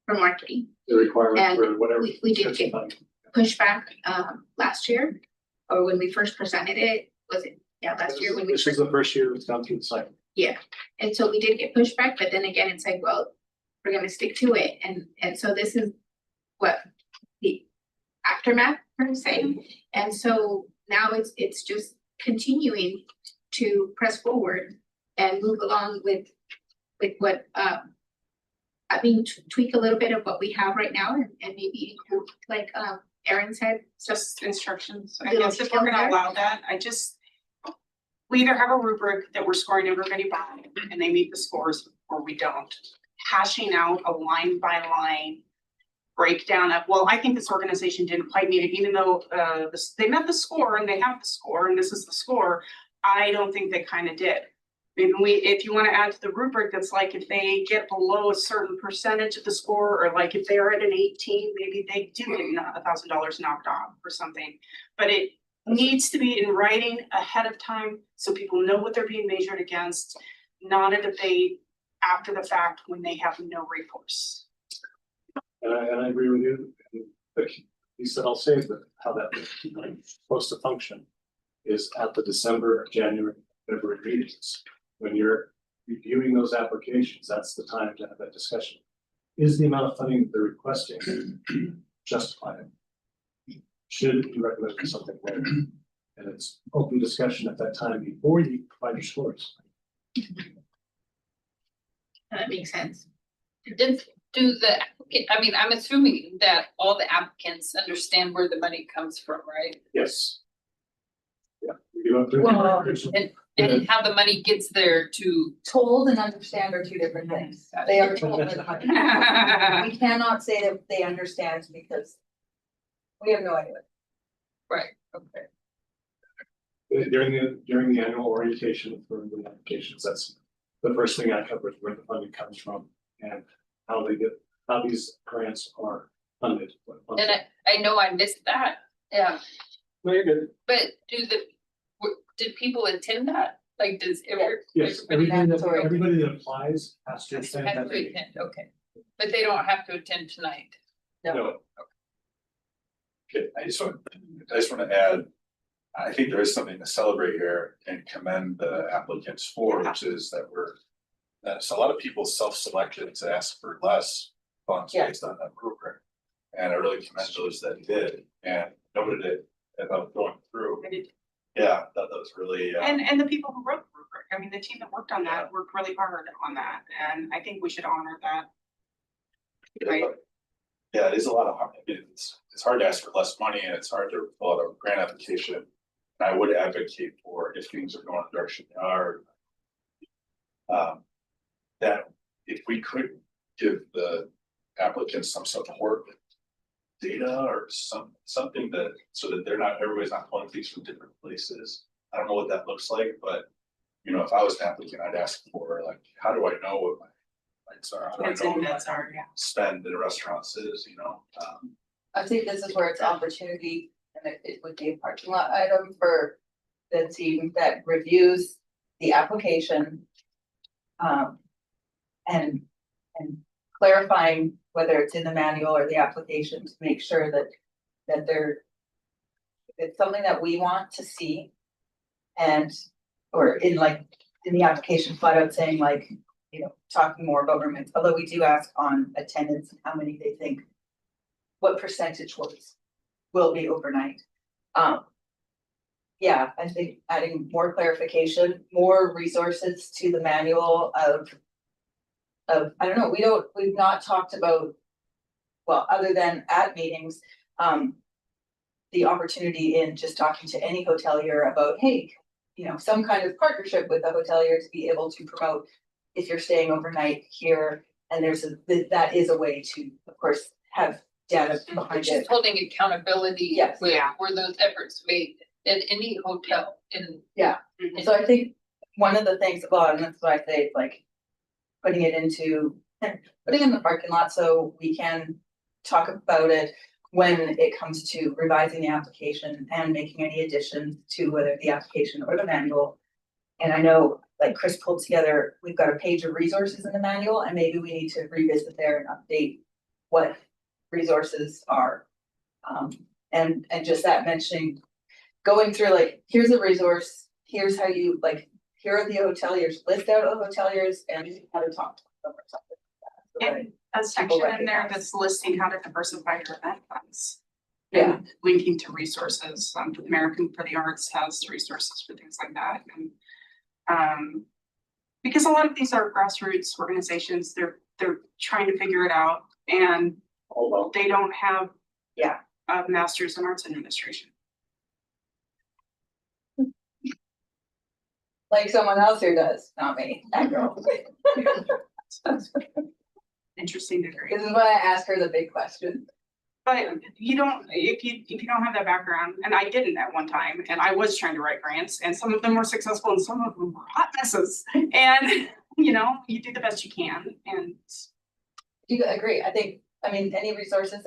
S12: for marketing
S5: The requirement
S12: And
S5: for whatever.
S12: we did get pushback, last year. Or when we first presented it, was it, yeah, last year when we
S5: This is the first year it's gone through the cycle.
S12: Yeah, and so we did get pushback, but then again, it's like, well, we're gonna stick to it, and so this is what the aftermath per se. And so now it's just continuing to press forward and move along with what I mean, tweak a little bit of what we have right now and maybe include, like Erin said,
S11: Just instructions. I
S12: Little
S11: guess if we're gonna
S12: detail there.
S11: allow that, we either have a rubric that we're scoring everybody by and they meet the scores or we don't. Hashing out a line by line breakdown of, well, I think this organization didn't quite meet it, even though they met the score and they have the score and this is the score. I don't think they kind of did. Maybe if you want to add to the rubric, that's like if they get below a certain percentage of the score, or like if they're at an 18, maybe they do get $1,000 knocked off or something. But it needs to be in writing ahead of time so people know what they're being measured against, not a debate after the fact when they have no recourse.
S5: And I agree with you. And he said, I'll say that how that is supposed to function is at the December, January, February meetings. When you're reviewing those applications, that's the time to have that discussion. Is the amount of funding that they're requesting justified? Should you recommend something there? And it's open discussion at that time before you provide your scores.
S3: That makes sense.
S1: Do the applicant, I mean, I'm assuming that all the applicants understand where the money comes from, right?
S5: Yes. Yeah. We do have
S7: Well,
S1: And how the money gets there to.
S7: Told and understand are two different things. They are told where the money. We cannot say that they understand because we have no idea.
S1: Right, okay.
S5: During the annual orientation for the applications, that's the first thing I cover, is where the funding comes from and how these grants are funded.
S1: And I know I missed that, yeah,
S5: No, you're good.
S1: but did people attend that? Like, does
S5: Yes,
S1: everybody
S5: everybody that applies has to attend
S1: have
S5: that
S1: to
S5: meeting.
S1: attend? Okay, but they don't have to attend tonight.
S5: No,
S6: Okay, I just want to add, I think there is something to celebrate here and commend the applicants for, which is that so a lot of people self-selected to ask for less funds
S7: Yeah.
S6: based on that rubric. And I really commend those that did and noted it as I was going through. Yeah, that was really.
S11: And the people who wrote the rubric, I mean, the team that worked on that worked really hard on that, and I think we should honor that. Right.
S6: Yeah, it is a lot of hard, it's hard to ask for less money and it's hard to fill out a grant application. And I would advocate for, if things are going the direction they are. That if we could give the applicants some support. Data or something that, so that everybody's not pulling things from different places. I don't know what that looks like, but you know, if I was an applicant, I'd ask for like, how do I know what my lights are? How do I know what my spend in a restaurant is, you know?
S7: I think this is where it's opportunity, and it would be a parking lot item for the team that reviews the application. And clarifying whether it's in the manual or the application to make sure that it's something that we want to see. And, or in the application flat out saying like, you know, talking more about roommates, although we do ask on attendance and how many they think, what percentage will be overnight. Yeah, I think adding more clarification, more resources to the manual of, I don't know, we've not talked about, well, other than at meetings, the opportunity in just talking to any hotelier about, hey, you know, some kind of partnership with the hotelier to be able to promote if you're staying overnight here. And that is a way to, of course, have data behind
S1: Just
S7: it.
S1: holding accountability.
S7: Yes.
S1: Were those efforts made at any hotel in.
S7: Yeah, so I think one of the things, well, and that's why I say it's like putting it in the parking lot so we can talk about it when it comes to revising the application and making any additions to whether the application or the manual. And I know, like Chris pulled together, we've got a page of resources in the manual, and maybe we need to revisit there and update what resources are. And just that mentioning, going through like, here's a resource, here's how you like, here are the hoteliers, list out the hoteliers and how to talk to them or something like that.
S11: And a section in there that's listing how to diversify your event funds.
S7: Yeah.
S11: And linking to resources, American for the Arts has resources for things like that, and because a lot of these are grassroots organizations, they're trying to figure it out, and they don't have a master's in arts administration.
S7: Like someone else here does, not me, that girl.
S11: Interesting degree.
S7: This is why I asked her the big question.
S11: But you don't, if you don't have that background, and I didn't at one time, and I was trying to write grants, and some of them were successful and some of them were hot messes. And, you know, you do the best you can, and.
S7: You agree, I mean, any resources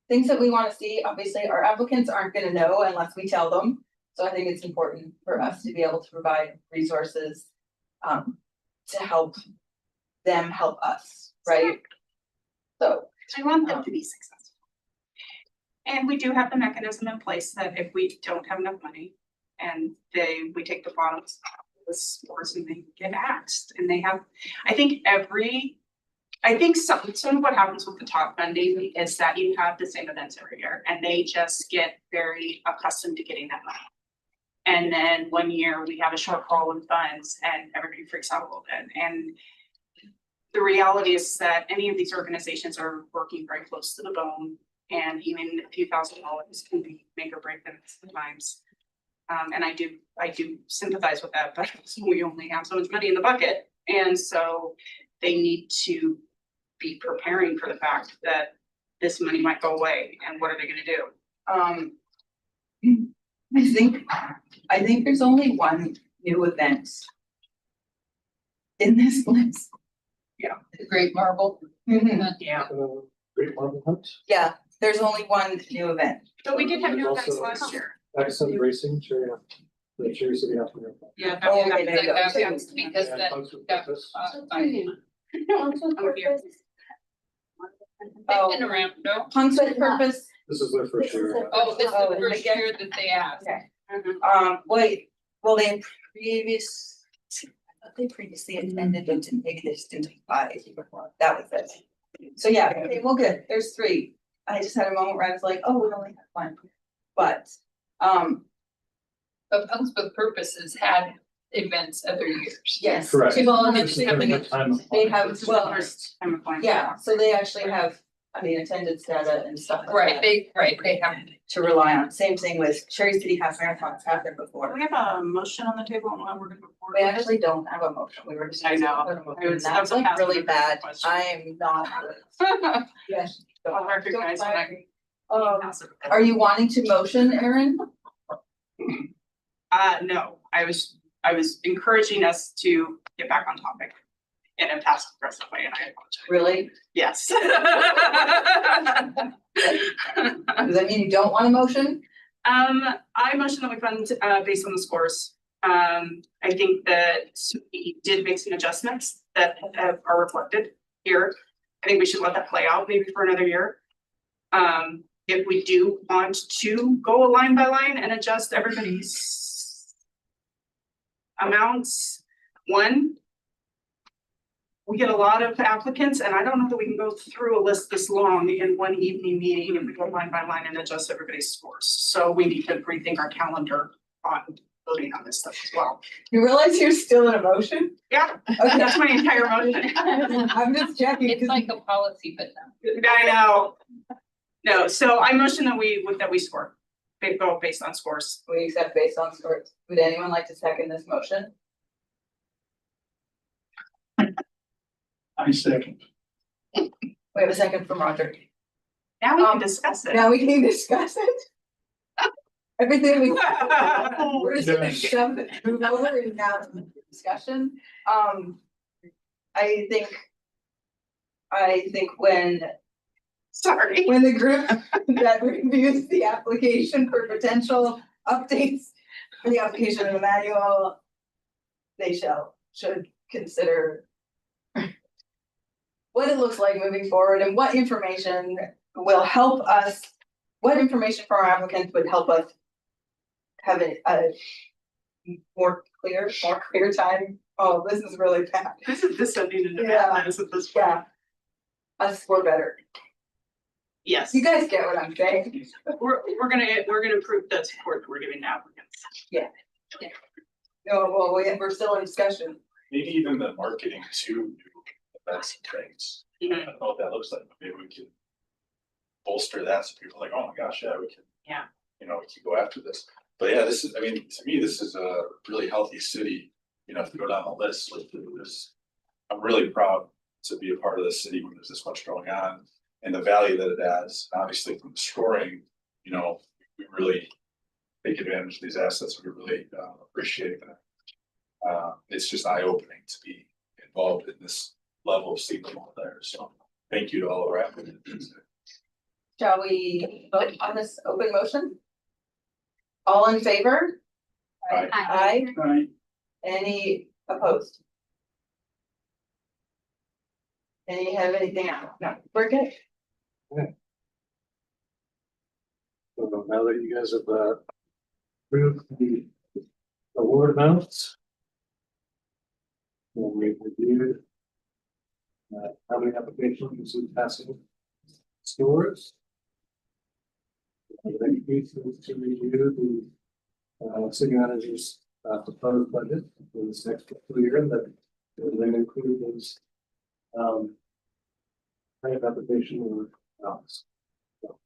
S7: things that we wanna see, obviously, our applicants aren't gonna know unless we tell them. So I think it's important for us to be able to provide resources, to help them help us, right? So.
S11: I want them to be successful. And we do have the mechanism in place that if we don't have enough money, And we take the bottoms of the scores and they get axed, and they have, I think some of what happens with the top funding is that you have the same events every year, and they just get very accustomed to getting that money. And then one year we have a shortfall in funds and everybody freaks out a little bit. And the reality is that any of these organizations are working very close to the bone, and even a few $1,000s can make or break them sometimes. And I do sympathize with that, but we only have so much money in the bucket. And so they need to be preparing for the fact that this money might go away, and what are they gonna do?
S7: I think there's only one new event in this list.
S1: The Great Marble.
S11: Yeah,
S5: Great Marble Hunt,
S7: Yeah, there's only one new event.
S11: but we did have new events
S5: Also-
S11: last year.
S5: Accent Racing, the Cherry City Half Marathon.
S11: Yeah.
S7: Oh, okay, there you go.
S1: That's because
S5: And
S1: that,
S5: Hugs with
S1: that,
S5: Purpose.
S7: Oh.
S1: they've been around, no?
S7: Punks with Purpose,
S5: This is their first year.
S1: Oh, this is
S7: Oh,
S1: the first
S7: again.
S1: year that they asked.
S7: okay. Wait, well, they previously attended, but maybe they just didn't apply. That was it. So yeah, okay, well, good, there's three. I just had a moment where I was like, oh, we only have one. But,
S1: But Punks with Purposes had events other years.
S7: yes.
S5: Correct.
S1: Well, and
S5: This
S1: it's
S5: is their
S1: happening.
S5: time of
S7: They
S5: flying.
S7: have, well,
S11: First time of flying.
S7: yeah, so they actually have, I mean, attendance data and stuff like
S1: Right,
S7: that
S1: they have.
S7: to rely on. Same thing with Cherry City Half Marathons happened
S11: Do
S7: before.
S11: we have a motion on the table on what we're gonna report?
S7: We actually don't have a motion, we were just.
S11: I know.
S7: That's like
S11: That's a
S7: really bad,
S11: question.
S7: I am not. Yes.
S11: I'll recognize when I.
S7: Are you wanting to motion, Erin?
S11: No, I was encouraging us to get back on topic in a passive aggressive way, and I apologize.
S7: Really?
S11: Yes.
S7: Does that mean you don't want a motion?
S11: I motion that we fund, based on the scores. I think that we did make some adjustments that are reflected here. I think we should let that play out maybe for another year. If we do want to go line by line and adjust everybody's amounts, we get a lot of applicants, and I don't know that we can go through a list this long in one evening meeting and we go line by line and adjust everybody's scores. So we need to rethink our calendar on voting on this stuff as well.
S7: You realize you're still in a motion?
S11: Yeah,
S7: Okay.
S11: that's my entire motion.
S7: I'm just checking.
S1: It's like a policy, but no.
S11: I know. No, so I motion that we score, they go based on scores.
S7: We accept based on scores. Would anyone like to second this motion?
S10: I second.
S7: We have a second from Roger.
S11: Now we can discuss it.
S7: Now we can discuss it. Everything we. We're just gonna shove it, move over and now discussion. I think
S11: Sorry.
S7: when the group that reviews the application for potential updates for the application of the manual, they should consider what it looks like moving forward and what information will help us, what information from our applicants would help us have a more clear time. Oh, this is really bad.
S11: This is descending into
S7: Yeah.
S11: madness at this point.
S7: Yeah. Us score better.
S11: Yes,
S7: You guys get what I'm saying?
S11: we're gonna prove the support that we're giving to applicants.
S7: No, well, we're still in discussion.
S6: Maybe even the marketing to events and things. I
S11: Mhm.
S6: don't know what that looks like, but maybe we can bolster that so people are like, oh my gosh, yeah, we can.
S11: Yeah.
S6: You know, we can go after this. But yeah, this is, I mean, to me, this is a really healthy city. You know, if you go down the list, like this, I'm really proud to be a part of this city when there's this much going on and the value that it adds. Obviously, from the scoring, you know, we really take advantage of these assets. We really appreciate that. It's just eye-opening to be involved in this level of seeing all there. So thank you to all of our applicants.
S7: Shall we vote on this open motion? All in favor?
S6: Aye.
S7: Aye.
S10: Right,
S7: Any opposed? Any have anything else? No, we're good.
S5: So now that you guys have approved the Award amounts. We'll review. How many applications received passing scores? To review the city manager's proposed budget for this next fiscal year that will then include those kind of application or else. So,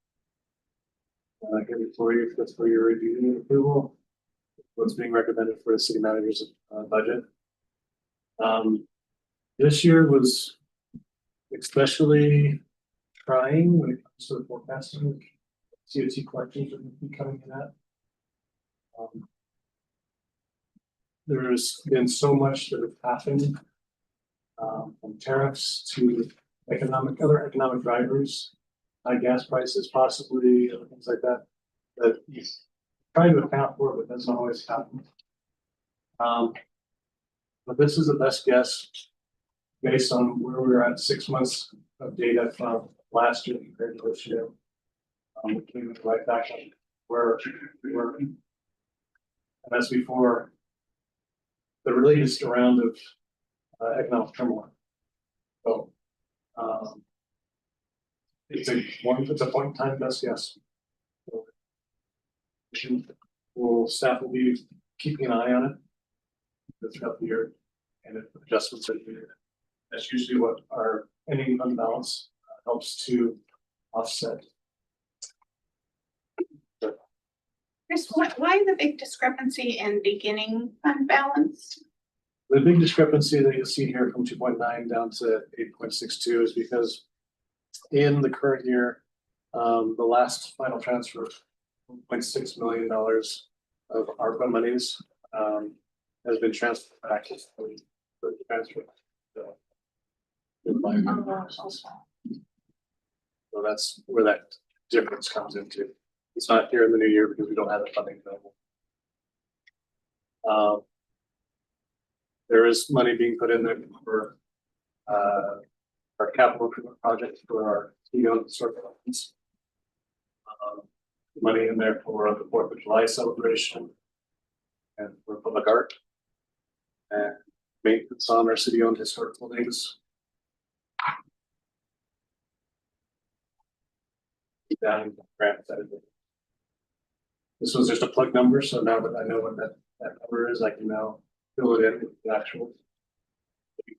S5: here before you, that's for your review and approval. What's being recommended for the city manager's budget. This year was especially trying when it comes to the forecasting. COT collections are becoming that. There's been so much that has happened, from tariffs to other economic drivers, high gas prices, possibly, other things like that, that you try to account for, but doesn't always happen. But this is the best guess based on where we were at 6 months of data from last year compared to this year. We came right back on where we were. And that's before the latest round of economic turmoil. So it's a point in time best guess. So staff will be keeping an eye on it throughout the year, and if adjustments are needed. That's usually what our ending fund balance helps to offset.
S2: Chris, why the big discrepancy in beginning fund balance?
S5: The big discrepancy that you see here from 2.9 down to 8.62 is because in the current year, the last final transfer, $1.6 million of ARPA monies has been transferred back to the transfer. So that's where that difference comes into. It's not here in the new year because we don't have the funding available. There is money being put in there for our capital improvement project for our circles. Money in there for the 4th of July celebration and for public art and maintenance on our city-owned historical buildings. Down grant that. This was just a plug number, so now that I know what that number is, I can now fill it in with the actual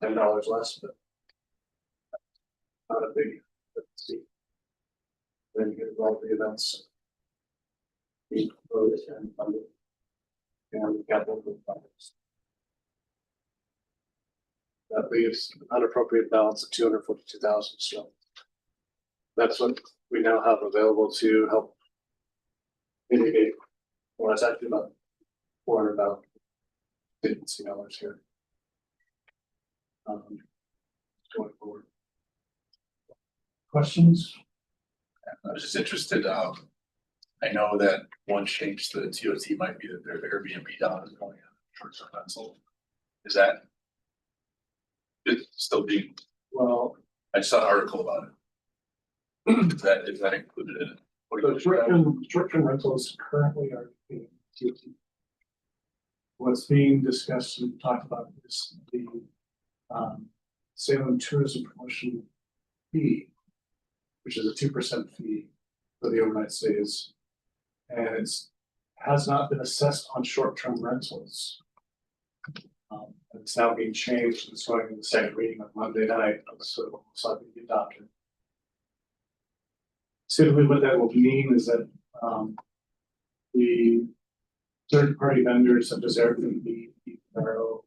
S5: maybe $10 less, but not a big difference. Then you get involved in the events. And funding and capital projects. That leaves an unappropriated balance of 242,000. So that's what we now have available to help mitigate. Well, it's actually about 400,000 vacancy dollars here. Going forward. Questions?
S6: I was just interested, I know that one change to the TOT might be that their Airbnb dollars is going on short-term rental. Is that it's still being,
S5: Well,
S6: I just saw an article about it. Is that included in it?
S5: the short-term rentals currently are being TOT. What's being discussed and talked about is the Salem tourism promotion fee, which is a 2% fee for the overnight stays. And has not been assessed on short-term rentals. It's now being changed and it's going to the second reading on Monday night, so it's not going to be adopted. Simply what that will mean is that the third-party vendors such as Airbnb, Vero,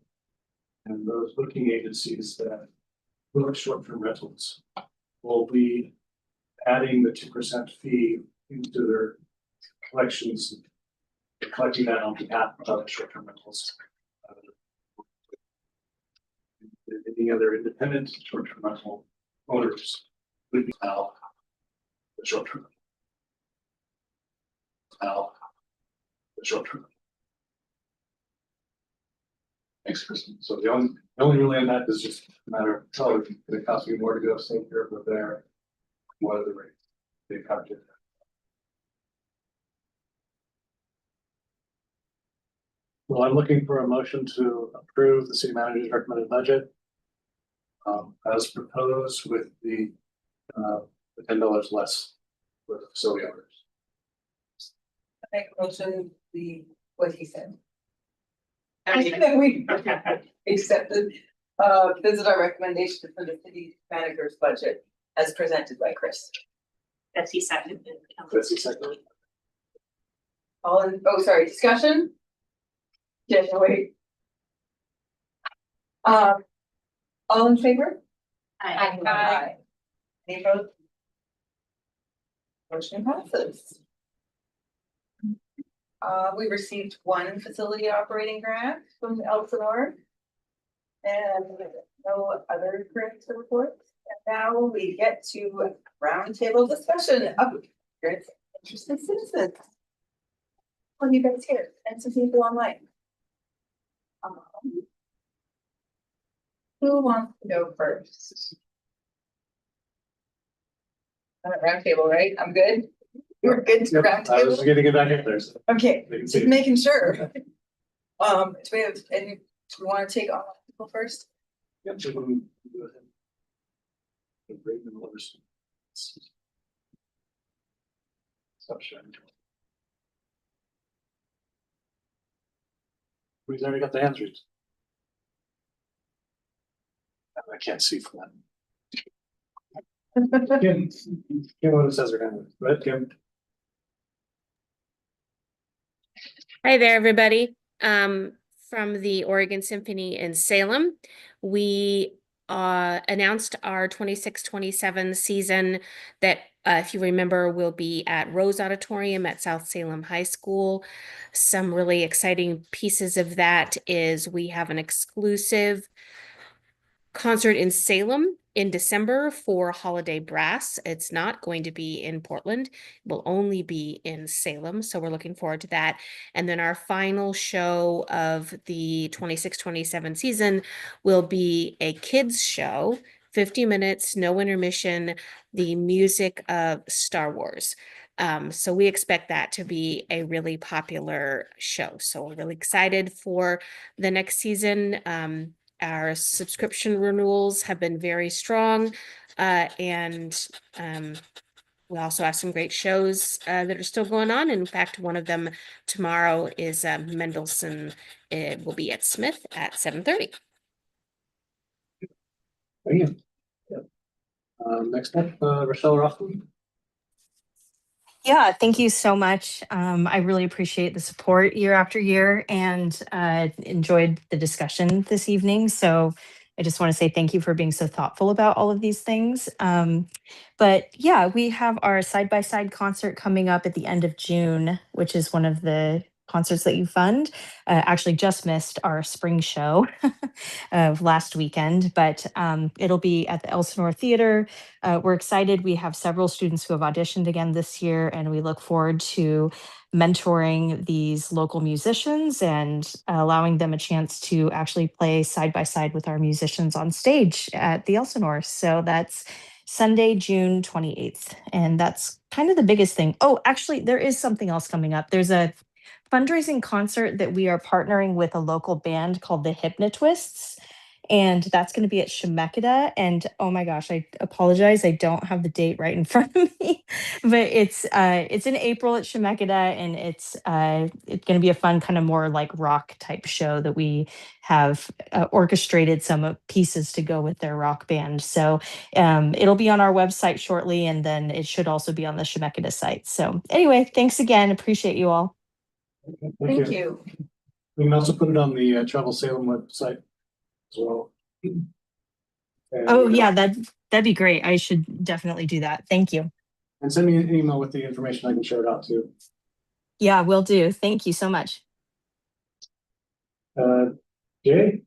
S5: and those booking agencies that book short-term rentals will be adding the 2% fee into their collections, collecting that on behalf of other short-term rentals. Any other independent short-term rental owners would be out the short-term. Out the short-term.
S6: Thanks, Kristen.
S5: So the only really on that is just a matter of, oh, it's gonna cost me more to go stay here or there. What are the rates? They covered it. Well, I'm looking for a motion to approve the city manager's recommended budget. As proposed with the $10 less for the facility owners.
S7: Make a motion, what he said.
S11: I mean,
S7: That we accepted, this is our recommendation for the city manager's budget as presented by Chris.
S1: That's he seconded.
S5: That's the second.
S7: Sorry, discussion? Yeah, wait. All in favor? Aye. Any opposed? Motion passes. We received one facility operating grant from Elsinore. And no other grants to report. And now we get to roundtable discussion of grants interested citizens. Well, you guys here and some people online. Who wants to go first? Roundtable, right? I'm good. You're good to
S5: Yep, I was
S7: roundtable?
S5: gonna get back in there. So
S7: Okay,
S5: they can
S7: just
S5: see.
S7: making sure. Do we have any, do we want to take on people first?
S5: Yep, so we'll go ahead. Break the orders. Stop sharing. We've already got the answers. I can't see from that. Kim, what it says her hand. Go ahead, Kim.
S13: Hi there, everybody. From the Oregon Symphony in Salem, we announced our 26-27 season that, if you remember, will be at Rose Auditorium at South Salem High School. Some really exciting pieces of that is we have an exclusive concert in Salem in December for Holiday Brass. It's not going to be in Portland. It will only be in Salem. So we're looking forward to that. And then our final show of the 26-27 season will be a kids show, 50 minutes, no intermission, the music of Star Wars. So we expect that to be a really popular show. So we're really excited for the next season. Our subscription renewals have been very strong, and we also have some great shows that are still going on. In fact, one of them tomorrow is Mendelssohn. It will be at Smith at 7:30.
S5: Thank you. Yep. Next up, Rochelle Rothman.
S4: Yeah, thank you so much. I really appreciate the support year after year and enjoyed the discussion this evening. So I just want to say thank you for being so thoughtful about all of these things. But yeah, we have our side-by-side concert coming up at the end of June, which is one of the concerts that you fund. Actually just missed our spring show of last weekend, but it'll be at the Elsinore Theater. We're excited. We have several students who have auditioned again this year, and we look forward to mentoring these local musicians and allowing them a chance to actually play side by side with our musicians on stage at the Elsinore. So that's Sunday, June 28th. And that's kind of the biggest thing. Oh, actually, there is something else coming up. There's a fundraising concert that we are partnering with a local band called the Hypnotwists. And that's going to be at Chemeketa. And oh my gosh, I apologize. I don't have the date right in front of me, but it's in April at Chemeketa, and it's going to be a fun kind of more like rock type show that we have orchestrated some pieces to go with their rock band. So it'll be on our website shortly, and then it should also be on the Chemeketa site. So anyway, thanks again. Appreciate you all.
S7: Thank you.
S5: We can also put it on the Travel Salem website as well. And,
S4: Oh yeah, that'd be great. I should definitely do that. Thank you.
S5: And send me an email with the information. I can share it out too.
S4: Yeah, will do. Thank you so much.
S5: Jay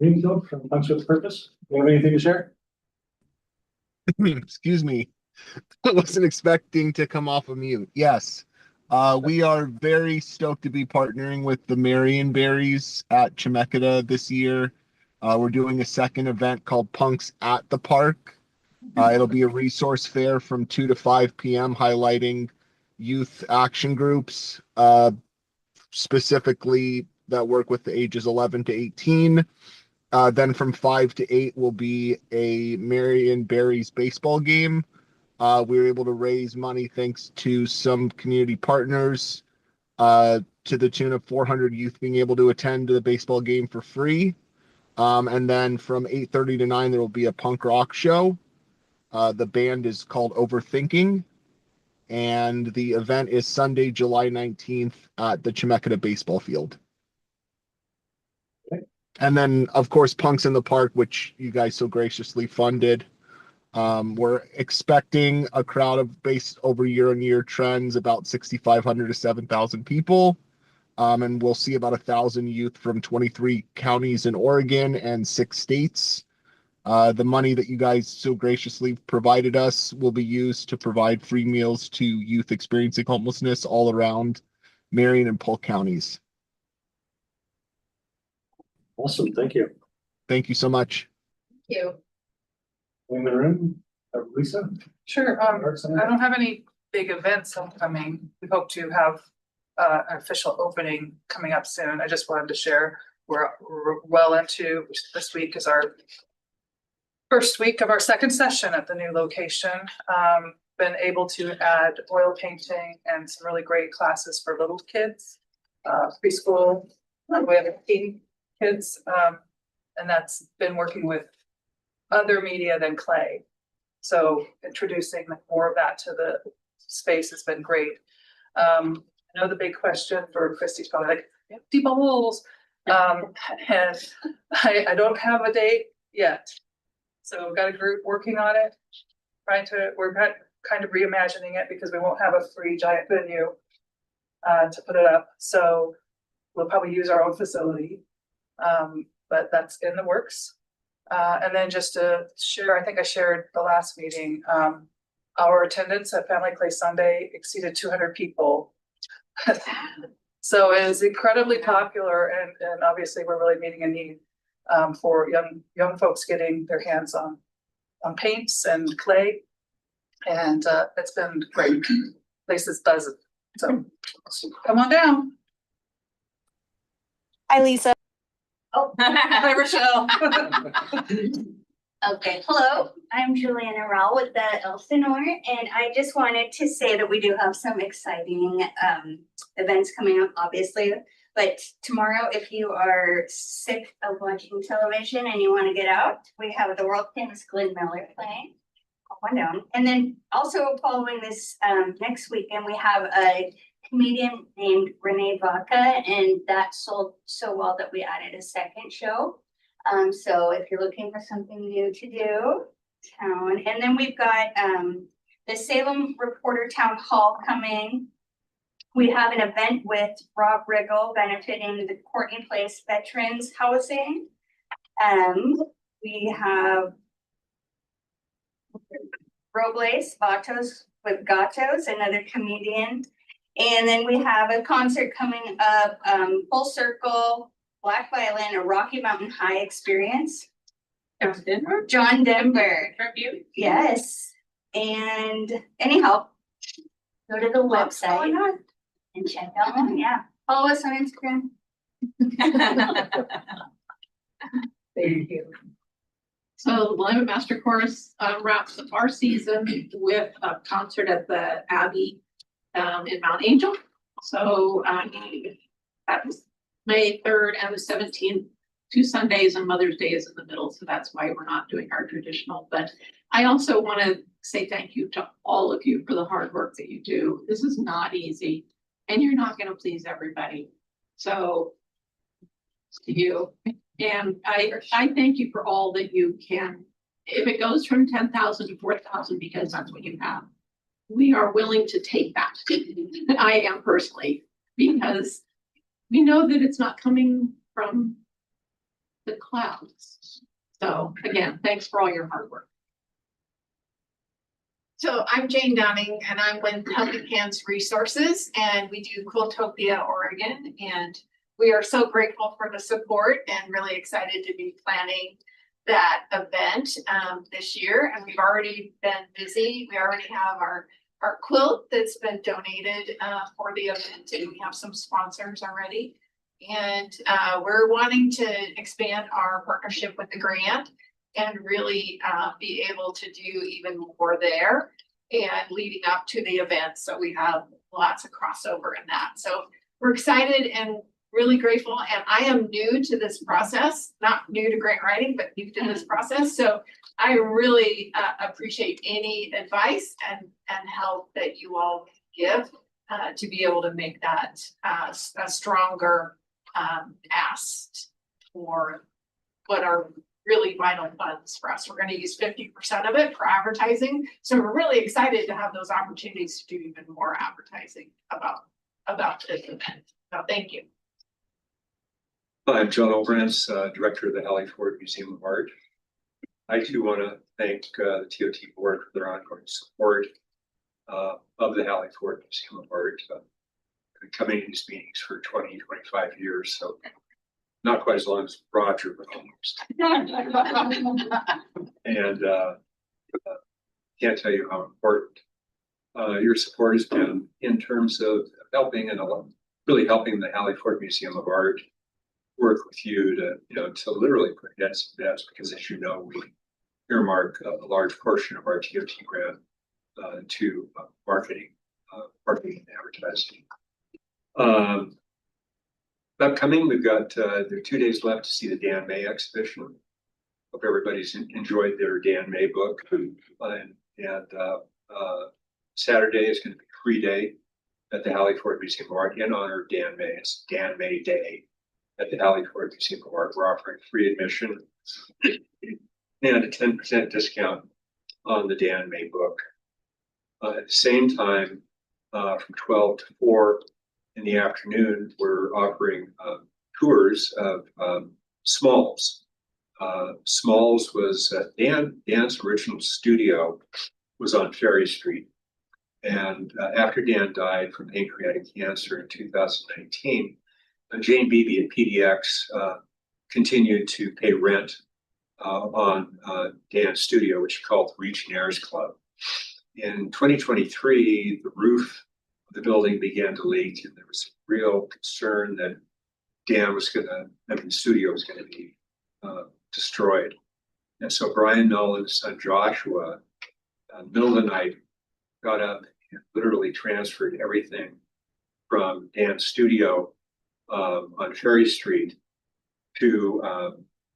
S5: Greenfield from Punch with Purpose. Do you have anything to share?
S14: Excuse me. I wasn't expecting to come off of mute. Yes. We are very stoked to be partnering with the Marion Berries at Chemeketa this year. We're doing a second event called Punks at the Park. It'll be a resource fair from 2 to 5 p.m. highlighting youth action groups, specifically that work with the ages 11 to 18. Then from 5 to 8 will be a Marion Berries baseball game. We were able to raise money thanks to some community partners to the tune of 400 youth being able to attend the baseball game for free. And then from 8:30 to 9, there will be a punk rock show. The band is called Overthinking. And the event is Sunday, July 19th at the Chemeketa baseball field. And then, of course, Punks in the Park, which you guys so graciously funded. We're expecting a crowd of, based over year-on-year trends, about 6,500 to 7,000 people. And we'll see about 1,000 youth from 23 counties in Oregon and 6 states. The money that you guys so graciously provided us will be used to provide free meals to youth experiencing homelessness all around Marion and Polk counties.
S5: Awesome, thank you.
S14: Thank you so much.
S3: Thank you.
S5: In the room, Lisa?
S9: Sure, I don't have any big events upcoming. We hope to have an official opening coming up soon. I just wanted to share, we're well into, this week is our first week of our second session at the new location. Been able to add oil painting and some really great classes for little kids, preschool, we have 18 kids, and that's been working with other media than clay. So introducing more of that to the space has been great. I know the big question for Christy's probably like, empty bowls. And I don't have a date yet. So we've got a group working on it, we're kind of reimagining it because we won't have a free giant venue to put it up. So we'll probably use our own facility, but that's in the works. And then just to share, I think I shared the last meeting, our attendance at Family Clay Sunday exceeded 200 people. So it is incredibly popular, and obviously we're really meeting a need for young folks getting their hands on paints and clay, and it's been great. Places does it, so come on down.
S15: Hi, Lisa.
S11: Oh, hi, Rochelle.
S15: Okay, hello, I'm Juliana Rao with the Elsinore, and I just wanted to say that we do have some exciting events coming up, obviously. But tomorrow, if you are sick of watching television and you want to get out, we have the world famous Glenn Miller playing. One down. And then also following this next weekend, we have a comedian named Renee Vaca, and that sold so well that we added a second show. So if you're looking for something new to do, town. And then we've got the Salem Reporter Town Hall coming. We have an event with Rob Riggle benefiting the Courtney Place Veterans Housing. We have Robles Vatos with Gatos, another comedian. And then we have a concert coming up, Full Circle, Black Violin, a Rocky Mountain High experience. John Denver.
S1: Tribute.
S15: Yes. And anyhow, go to the website and check out them. Yeah. Follow us on Instagram.
S1: Thank you.
S16: So the Willamette Master Chorus wraps up our season with a concert at the Abbey in Mount Angel. So that was May 3rd and the 17th, 2 Sundays, and Mother's Day is in the middle. So that's why we're not doing our traditional. But I also want to say thank you to all of you for the hard work that you do. This is not easy, and you're not going to please everybody. So to you. And I thank you for all that you can. If it goes from 10,000 to 4,000, because that's what you have, we are willing to take that. I am personally, because we know that it's not coming from the clouds. So again, thanks for all your hard work.
S3: So I'm Jane Downing, and I'm with Helping Hands Resources, and we do Quiltopia, Oregon, and we are so grateful for the support and really excited to be planning that event this year. And we've already been busy. We already have our quilt that's been donated for the event, and we have some sponsors already.
S16: And we're wanting to expand our partnership with the grant and really be able to do even more there and leading up to the event. So we have lots of crossover in that. So we're excited and really grateful. And I am new to this process, not new to grant writing, but new to this process. So I really appreciate any advice and help that you all give to be able to make that a stronger ask for what are really vital funds for us. We're going to use 50% of it for advertising. So we're really excited to have those opportunities to do even more advertising about this event. So thank you.
S8: I'm John Olbrantz, Director of the Hallie Ford Museum of Art. I too want to thank the TOT board for their ongoing support of the Hallie Ford Museum of Art. I've been coming to these meetings for 20, 25 years, so not quite as long as Roger, but almost. And can't tell you how important your support has been in terms of helping and really helping the Hallie Ford Museum of Art work with you to, to literally put heads to beds, because as you know, we earmark a large portion of our TOT grant to marketing and advertising. Upcoming, we've got there are 2 days left to see the Dan May exhibition. Hope everybody's enjoyed their Dan May book. Saturday is going to be free day at the Hallie Ford Museum of Art in honor of Dan May. It's Dan May Day at the Hallie Ford Museum of Art. We're offering free admission and a 10% discount on the Dan May book. At the same time, from 12 to 4 in the afternoon, we're offering tours of Smalls. Smalls was Dan's original studio was on Ferry Street. And after Dan died from pancreatic cancer in 2019, Jane Beebe at PDX continued to pay rent on Dan's studio, which he called the Legionnaires Club. In 2023, the roof of the building began to leak, and there was real concern that the studio was going to be destroyed. And so Brian Nolan's son Joshua, in the middle of the night, got up and literally transferred everything from Dan's studio on Ferry Street to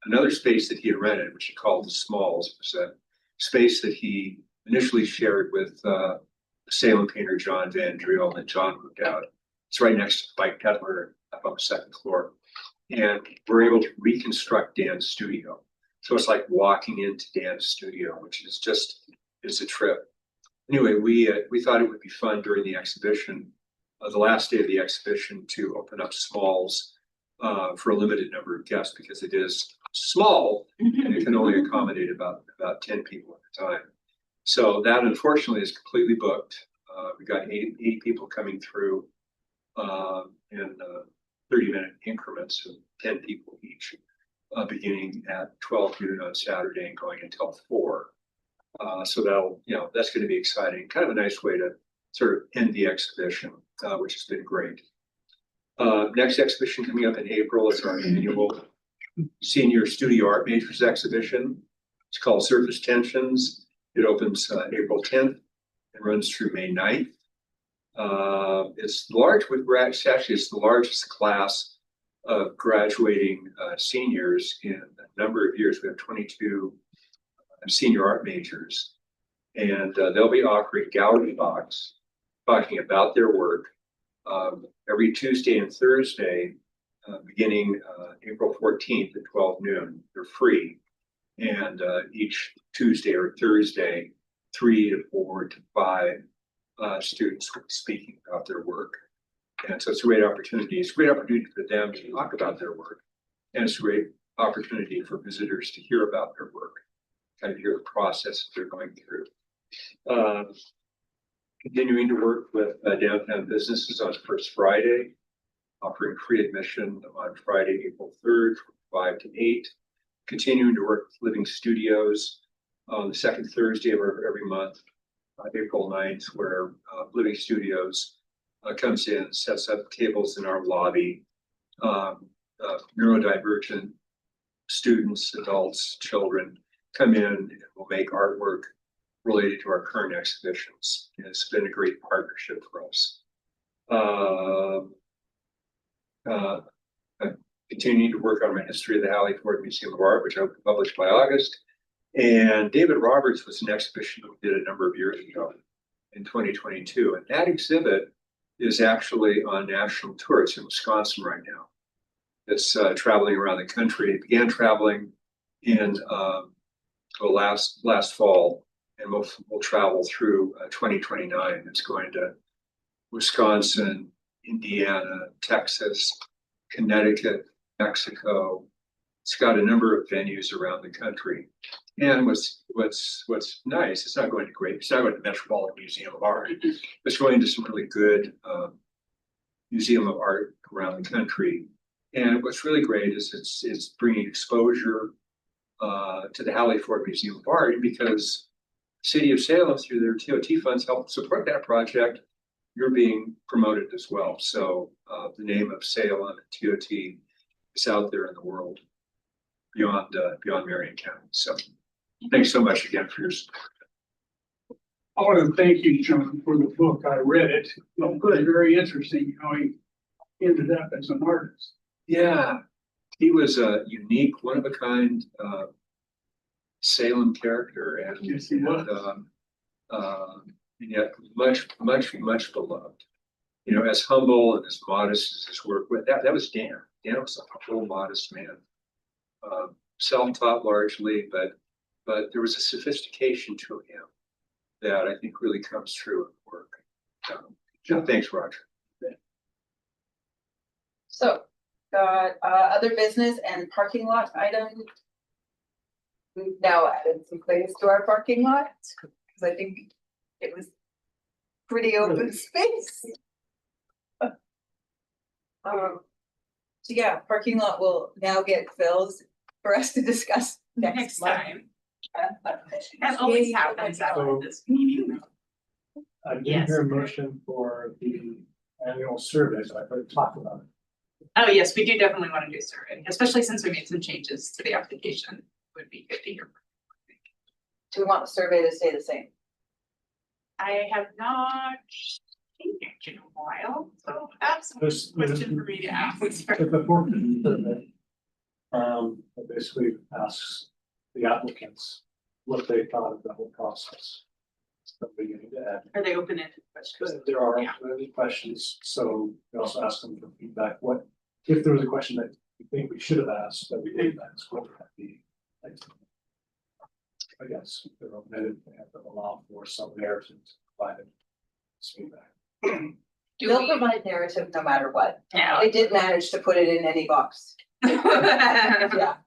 S8: another space that he had rented, which he called the Smalls. It was a space that he initially shared with the Salem painter John Van Driel, and John moved out. It's right next to Mike Kettler up on the second floor. And we're able to reconstruct Dan's studio. So it's like walking into Dan's studio, which is it's a trip. Anyway, we thought it would be fun during the exhibition, the last day of the exhibition, to open up Smalls for a limited number of guests, because it is small and it can only accommodate about 10 people at a time. So that unfortunately is completely booked. We got 80 people coming through in 30-minute increments of 10 people each, beginning at 12 noon on Saturday and going until 4. So that's going to be exciting. Kind of a nice way to sort of end the exhibition, which has been great. Next exhibition coming up in April is our annual Senior Studio Art Majors exhibition. It's called Surface Tensions. It opens April 10th and runs through May 9th. It's large. It's the largest class of graduating seniors in a number of years. We have 22 senior art majors, and they'll be offering gallery talks talking about their work every Tuesday and Thursday, beginning April 14th at 12 noon. They're free, and each Tuesday or Thursday, 3 to 4 to 5 students will be speaking about their work. And so it's a great opportunity. It's a great opportunity for them to talk about their work, and it's a great opportunity for visitors to hear about their work, kind of hear the process they're going through. Continuing to work with downtown businesses on First Friday, offering free admission on Friday, April 3rd from 5 to 8. Continuing to work with Living Studios on the second Thursday of every month, April 9th, where Living Studios comes in, sets up tables in our lobby neurodivergent students, adults, children come in and will make artwork related to our current exhibitions. And it's been a great partnership for us. I'm continuing to work on my history of the Halliford Museum of Art, which I hope to publish by August. And David Roberts was an exhibition we did a number of years ago in 2022. And that exhibit is actually on national tour. It's in Wisconsin right now. It's traveling around the country. It began traveling in last fall, and we'll travel through 2029. It's going to Wisconsin, Indiana, Texas, Connecticut, Mexico. It's got a number of venues around the country. And what's nice, it's not going to Metropolitan Museum of Art. It's going to some really good museum of art around the country. And what's really great is it's bringing exposure to the Halliford Museum of Art, because the City of Salem, through their TOT funds, help support that project. You're being promoted as well. So the name of Salem and TOT is out there in the world beyond Marion County. So thanks so much again for your support.
S10: I want to thank you, John, for the book. I read it. Good, very interesting how he ended up as an artist.
S8: Yeah, he was a unique, one of a kind Salem character, and
S10: Yes, he was.
S8: and yet much beloved. You know, as humble and as modest as his work. That was Dan. Dan was a humble, modest man, self-taught largely, but there was a sophistication to him that I think really comes through in the work. Thanks, Roger.
S7: So, got other business and parking lot items. We've now added some things to our parking lot, because I think it was pretty open space. So yeah, parking lot will now get filled for us to discuss next month.
S11: time. That always happens after this meeting.
S5: I didn't
S11: Yes.
S5: hear a motion for the annual survey, so I've heard talk about it.
S11: Oh, yes, we do definitely want to do a survey, especially since we made some changes to the application. Would be good to hear.
S7: Do we want the survey to stay the same?
S11: I have not seen it in a while, so that's a
S5: There's
S11: question for me to ask.
S5: the fourth survey. It basically asks the applicants what they thought of the whole process. So beginning to add.
S11: Are they open-ended questions?
S5: There are
S11: Yeah.
S5: many questions, so we also ask them for feedback. What, if there was a question that you think we should have asked, that we didn't ask, what would that be? I guess they're open-ended, they have to allow for some narrative to provide feedback.
S7: They'll provide narrative no matter what.
S11: Yeah.
S7: They did manage to put it in any box. Yeah.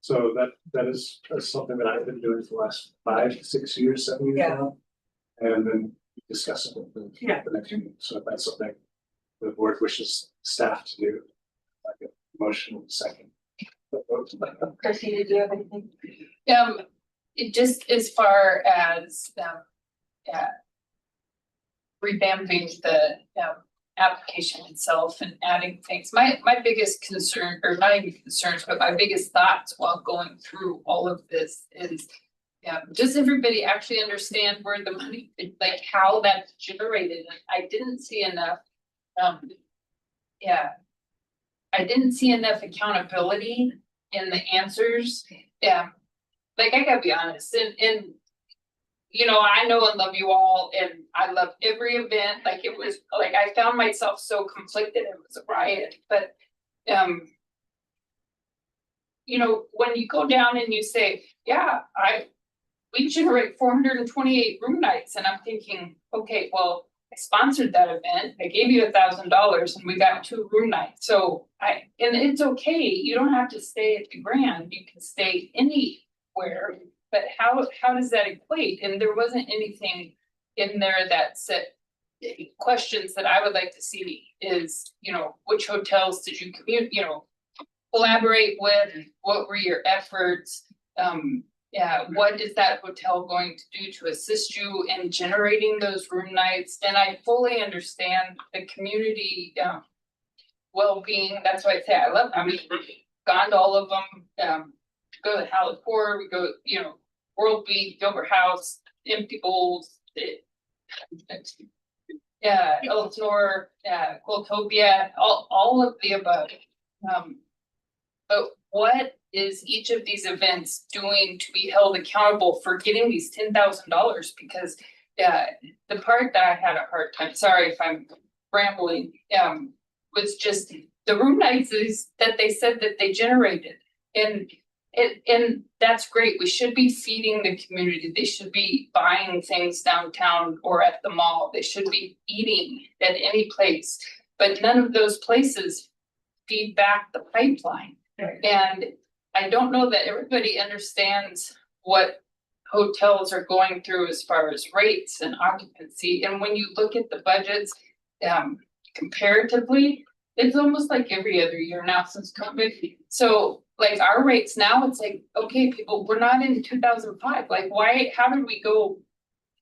S5: So that is something that I've been doing for the last 5, 6 years, 7 years
S7: Yeah.
S5: now. And then we discuss it with the next meeting. So if that's something the board wishes staff to do, like a motion in a second.
S7: Chrissy, did you have anything?
S17: It just as far as revamping the application itself and adding things. My biggest concern, or not even concerns, but my biggest thoughts while going through all of this is, does everybody actually understand where the money, like how that's generated? And I didn't see enough, I didn't see enough accountability in the answers. Like I gotta be honest, and you know, I know and love you all, and I love every event. Like it was, like I found myself so conflicted. It was a riot, but you know, when you go down and you say, yeah, we generate 428 room nights, and I'm thinking, okay, well, I sponsored that event. I gave you $1,000, and we got 2 room nights. So and it's okay. You don't have to stay at the Grand. You can stay anywhere. But how does that equate? And there wasn't anything in there that said questions that I would like to see is, you know, which hotels did you collaborate with? What were your efforts? What is that hotel going to do to assist you in generating those room nights? And I fully understand the community well-being, that's why I say I love, I mean, gone to all of them, go to Halicore, we go, you know, World Beat, Gilbert House, Empty Bowls, Elsinore, Quiltopia, all of the above. But what is each of these events doing to be held accountable for getting these $10,000? Because the part that I had a hard time, sorry if I'm rambling, was just the room nights that they said that they generated. And that's great. We should be feeding the community. They should be buying things downtown or at the mall. They should be eating at any place. But none of those places feed back the pipeline. And I don't know that everybody understands what hotels are going through as far as rates and occupancy. And when you look at the budgets, comparatively, it's almost like every other year now since COVID. So like our rates now, it's like, okay, people, we're not in 2005. Like why, how did we go?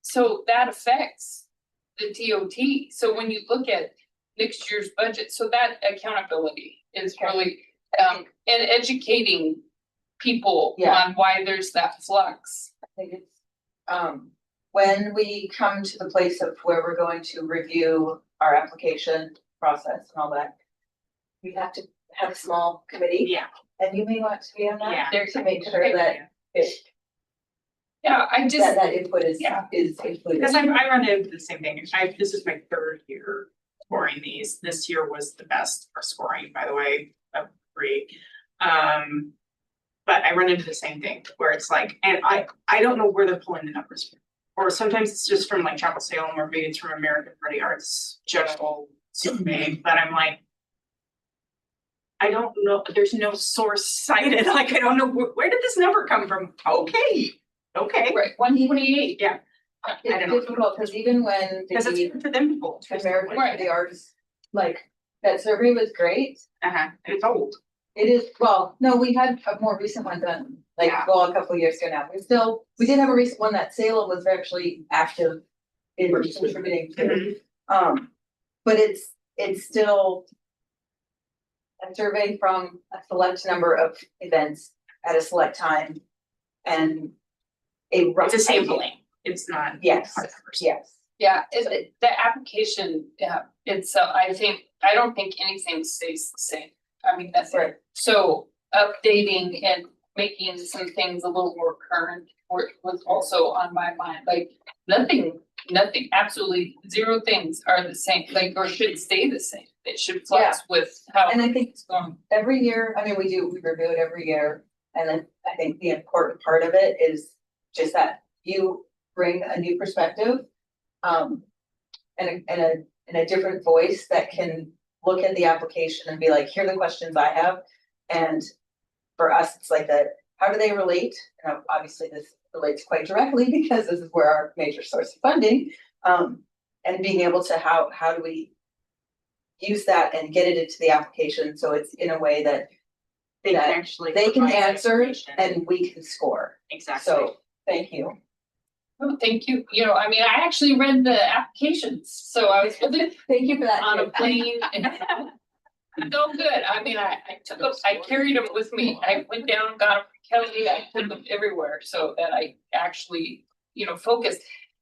S17: So that affects the TOT. So when you look at next year's budget, so that accountability is really, and educating people on why there's that flux.
S18: I think it's, when we come to the place of where we're going to review our application process and all that, we have to have a small committee.
S11: Yeah.
S18: And you may want to be on
S11: Yeah.
S18: that, to make sure that it,
S17: I just,
S18: that input is included.
S11: Because I run into the same thing. This is my third year scoring these. This year was the best for scoring, by the way, of 3. But I run into the same thing where it's like, and I don't know where they're pulling the numbers from. Or sometimes it's just from like Chapel Salem, or maybe it's from American Ready Arts General Survey, but I'm like, I don't know, there's no source cited, like I don't know, where did this number come from? Okay,
S17: right, 128,
S11: yeah. I don't
S18: It's
S11: know.
S18: difficult, because even when
S11: Because it's good for them people.
S18: American
S17: Right.
S18: the arts, like, that survey was great.
S11: And it's old.
S18: It is, well, no, we had a more recent one done, like,
S11: Yeah.
S18: well, a couple of years ago now. We did have a recent one that Salem was actually active in contributing to. But it's still a survey from a select number of events at a select time and a rough
S11: It's a
S18: idea.
S11: sampling. It's not.
S18: Yes,
S11: hard numbers.
S18: yes.
S17: Yeah, the application, itself, I don't think anything stays the same. I mean, that's
S18: Right.
S17: So updating and making some things a little more current was also on my mind, like nothing, absolutely 0 things are the same, like, or should stay the same. It should flex with how
S18: And I think
S17: it's going.
S18: every year, I mean, we review it every year. And then I think the important part of it is just that you bring a new perspective. And a different voice that can look at the application and be like, here are the questions I have. And for us, it's like how do they relate? And obviously this relates quite directly because this is where our major source of funding. And being able to, how do we use that and get it into the application so it's in a way that
S11: They can actually.
S18: they can
S11: provide
S18: answer
S11: information.
S18: and we can score.
S11: Exactly.
S18: So, thank you.
S17: Oh, thank you. You know, I mean, I actually read the applications, so I was with it
S18: Thank you for that.
S17: on a
S18: too.
S17: plane. So good. I mean, I carried them with me. I went down, got them from Kelly, I put them everywhere so that I actually, focused.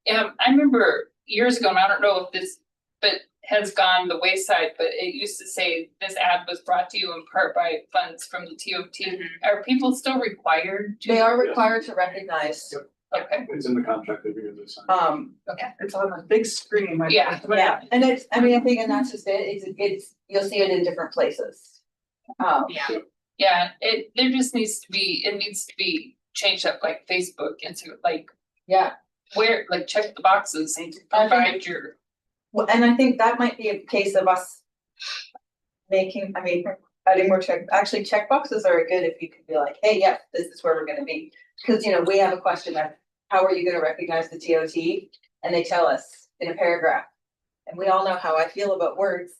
S17: I remember years ago, and I don't know if this, but has gone the wayside, but it used to say this ad was brought to you in part by funds from the TOT. Are people still required to?
S18: They are required to recognize.
S17: Okay.
S5: It's in the contract that you're gonna sign.
S11: It's on a big screen.
S17: Yeah.
S18: Yeah, and I think, and that's just it's, you'll see it in different places.
S17: Yeah, there just needs to be changed up like Facebook and so like
S18: Yeah,
S17: where, like check the boxes and
S18: I think-
S17: provide your.
S18: well, and I think that might be a case of us adding more check boxes are good if you could be like, hey, yeah, this is where we're gonna be. Cause we have a question of how are you gonna recognize the TOT? And they tell us in a paragraph. And we all know how I feel about words.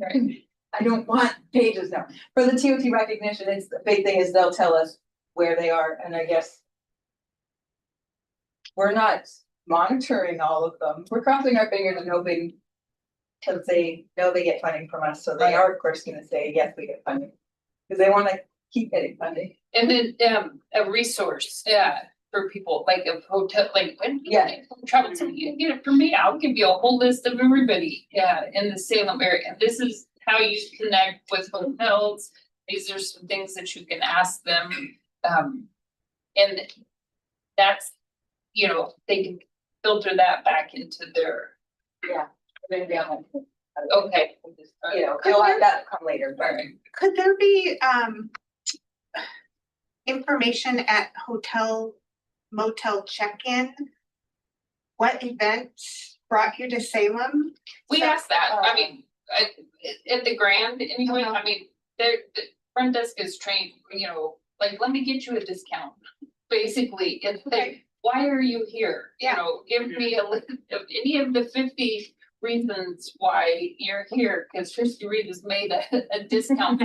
S18: I don't want pages now. For the TOT recognition, it's the big thing is they'll tell us where they are, and I guess we're not monitoring all of them. We're crossing our fingers and hoping Cause they know they get funding from us, so they are of course gonna say, yes, we get funding. Cause they wanna keep getting funding.
S17: And then, a resource, for people, like a hotel, like when.
S18: Yeah.
S17: Travel, so you can get it from me, I'll give you a whole list of everybody, in the Salem area, this is how you connect with hotels. These are some things that you can ask them, and that's, you know, they can filter that back into their.
S18: Yeah. Maybe I'm like.
S17: Okay.
S18: You know, I'll let that come later, but.
S2: Could there be information at hotel motel check-in? What events brought you to Salem?
S17: We asked that, I mean, at the Grand, anyway, I mean, the front desk is trained, you know, like, let me get you a discount. Basically, it's like, why are you here? You know, give me a list of any of the 50 reasons why you're here, because Christy Reed has made a discount.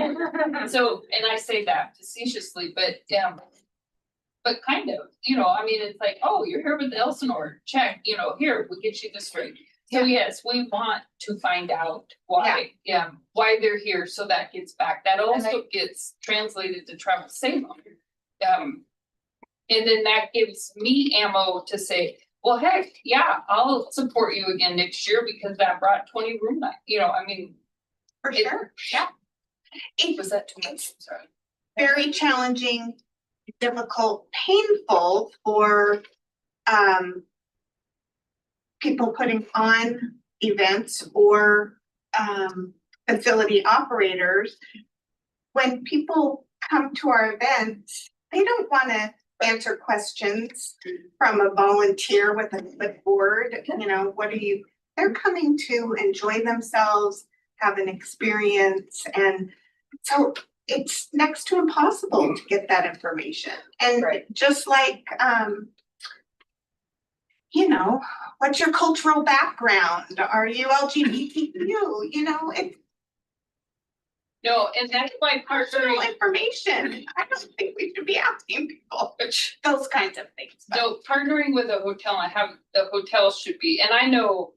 S17: So, and I say that facetiously, but kind of, you know, I mean, it's like, oh, you're here with Elsinore, check, you know, here, we get you this rate. So yes, we want to find out why, why they're here, so that gets back, that also gets translated to Travel Salem. And then that gives me ammo to say, well, heck, yeah, I'll support you again next year because that brought 20 room night, you know, I mean.
S2: For sure, yeah.
S17: Was that too much? Sorry.
S2: Very challenging, difficult, painful for people putting on events or facility operators. When people come to our events, they don't wanna answer questions from a volunteer with a clipboard, you know, they're coming to enjoy themselves, have an experience, and so it's next to impossible to get that information. And just like, you know, what's your cultural background? Are you LGBTQ? You know, it's
S17: no, and that's why
S2: personal information. I don't think we should be asking people those kinds of things.
S17: So partnering with a hotel, the hotel should be, and I know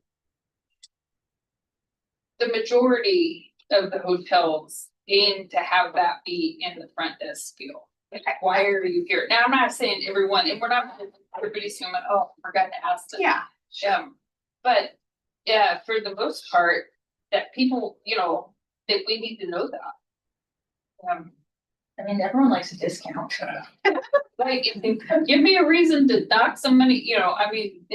S17: the majority of the hotels aim to have that be in the front desk field. Why are you here? Now, I'm not saying everyone, and we're not, everybody's human, oh, I forgot to ask them.
S2: Yeah.
S17: But yeah, for the most part, that people, you know, that we need to know that.
S18: I mean, everyone likes a discount.
S17: Like, give me a reason to dock some money, you know, I mean,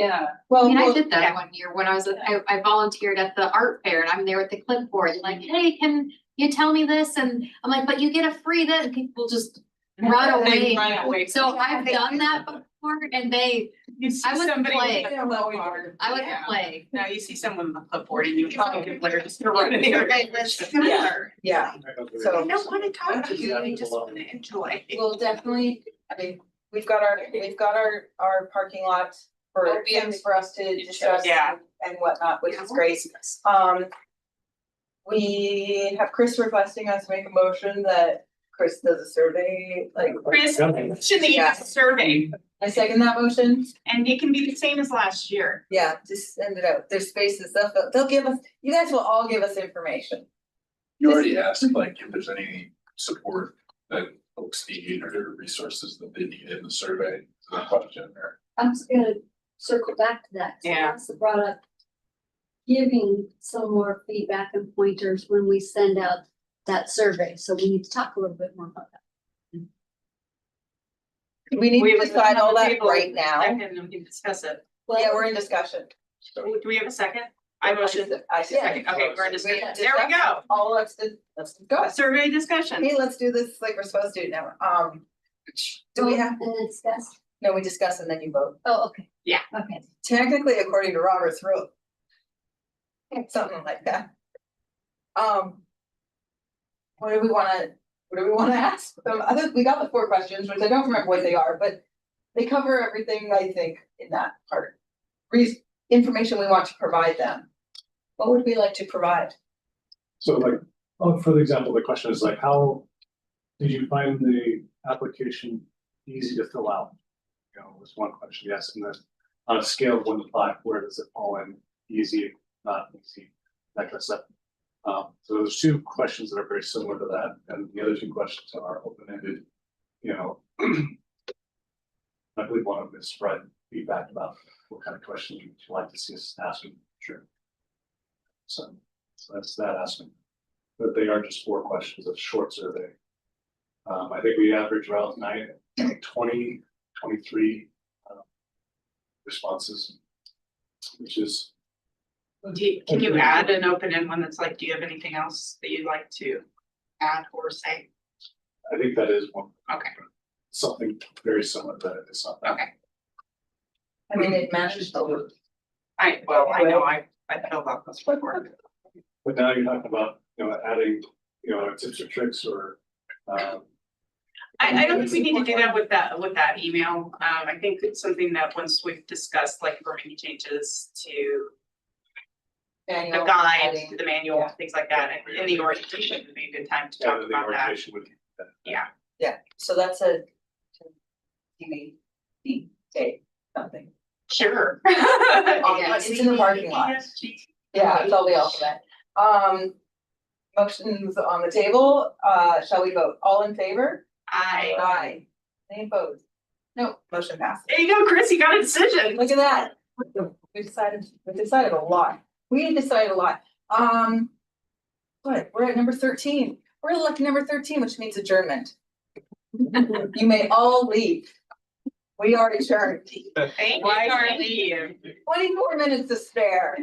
S3: Well, I mean, I did that one year when I was, I volunteered at the art fair and I'm there with the clipboard, like, hey, can you tell me this? And I'm like, but you get a free that, and people just run away. So I've done that before and I would play. I would play.
S11: Now you see someone on the clipboard and you they're just running there.
S18: Yeah. So.
S2: I don't wanna talk to you, I just wanna enjoy.
S18: We'll definitely, I mean, we've got our parking lot for things for us to discuss and whatnot, which is great. We have Chris requesting us make a motion that Chris does a survey, like.
S11: Chris, should they use a survey?
S18: I second that motion.
S11: And it can be the same as last year.
S18: Yeah, just send it out. There's spaces, they'll give us, you guys will all give us information.
S6: You already asked, like, if there's any support that folks need or resources that they need in the survey, the question there.
S19: I was gonna circle back to that. So Melissa brought up giving some more feedback and pointers when we send out that survey, so we need to talk a little bit more about that.
S18: We need to decide all that right now.
S11: And then we can discuss it.
S18: Well, yeah, we're in discussion.
S11: Do we have a second? I motion.
S18: I
S11: Second. Okay, we're in discussion. There we go.
S18: Oh, let's go.
S11: Survey discussion.
S18: Hey, let's do this like we're supposed to do now. Do we have?
S19: And then discuss?
S18: No, we discuss and then you vote.
S19: Oh, okay.
S11: Yeah.
S19: Okay.
S18: Technically, according to Robert's rule. Something like that. What do we wanna ask them? We got the 4 questions, which I don't remember what they are, but they cover everything, I think, in that part. Information we want to provide them. What would we like to provide?
S5: So like, for the example, the question is like, how did you find the application easy to fill out? You know, was one question, yes, and then on a scale of 1 to 5, where does it fall in? Easy, not easy. that kind of stuff. So there's two questions that are very similar to that, and the other two questions are open-ended, you know. I believe one of them is spread feedback about what kind of questions you'd like to see us asking, sure. So that's that aspect. But they are just 4 questions, a short survey. I think we average around 20, 23 responses, which is.
S11: Can you add an open-end one that's like, do you have anything else that you'd like to add or say?
S5: I think that is one.
S11: Okay.
S5: Something very similar to that. It's not.
S11: Okay.
S18: I mean, it matches the loop.
S11: I know, I filled out this before.
S5: But now you're talking about, you know, adding, you know, tips or tricks or.
S11: I don't think we need to do that with that email. I think it's something that once we've discussed, like, we're making changes to the guide, to the manual, things like that, and in the orientation would be a good time to talk about that. Yeah.
S18: Yeah, so that's a TV day, something.
S11: Sure.
S18: It's in the parking lot. Yeah, it's all the alphabet. Motions on the table, shall we vote? All in favor? Aye. Any opposed? No, motion passed.
S11: There you go, Chris, you got a decision.
S18: Look at that. We decided a lot. What, we're at number 13. We're at lucky number 13, which means adjournment. You may all leave. We are adjourned.
S11: Thank you, Carly.
S18: 24 minutes to spare.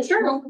S11: Sure.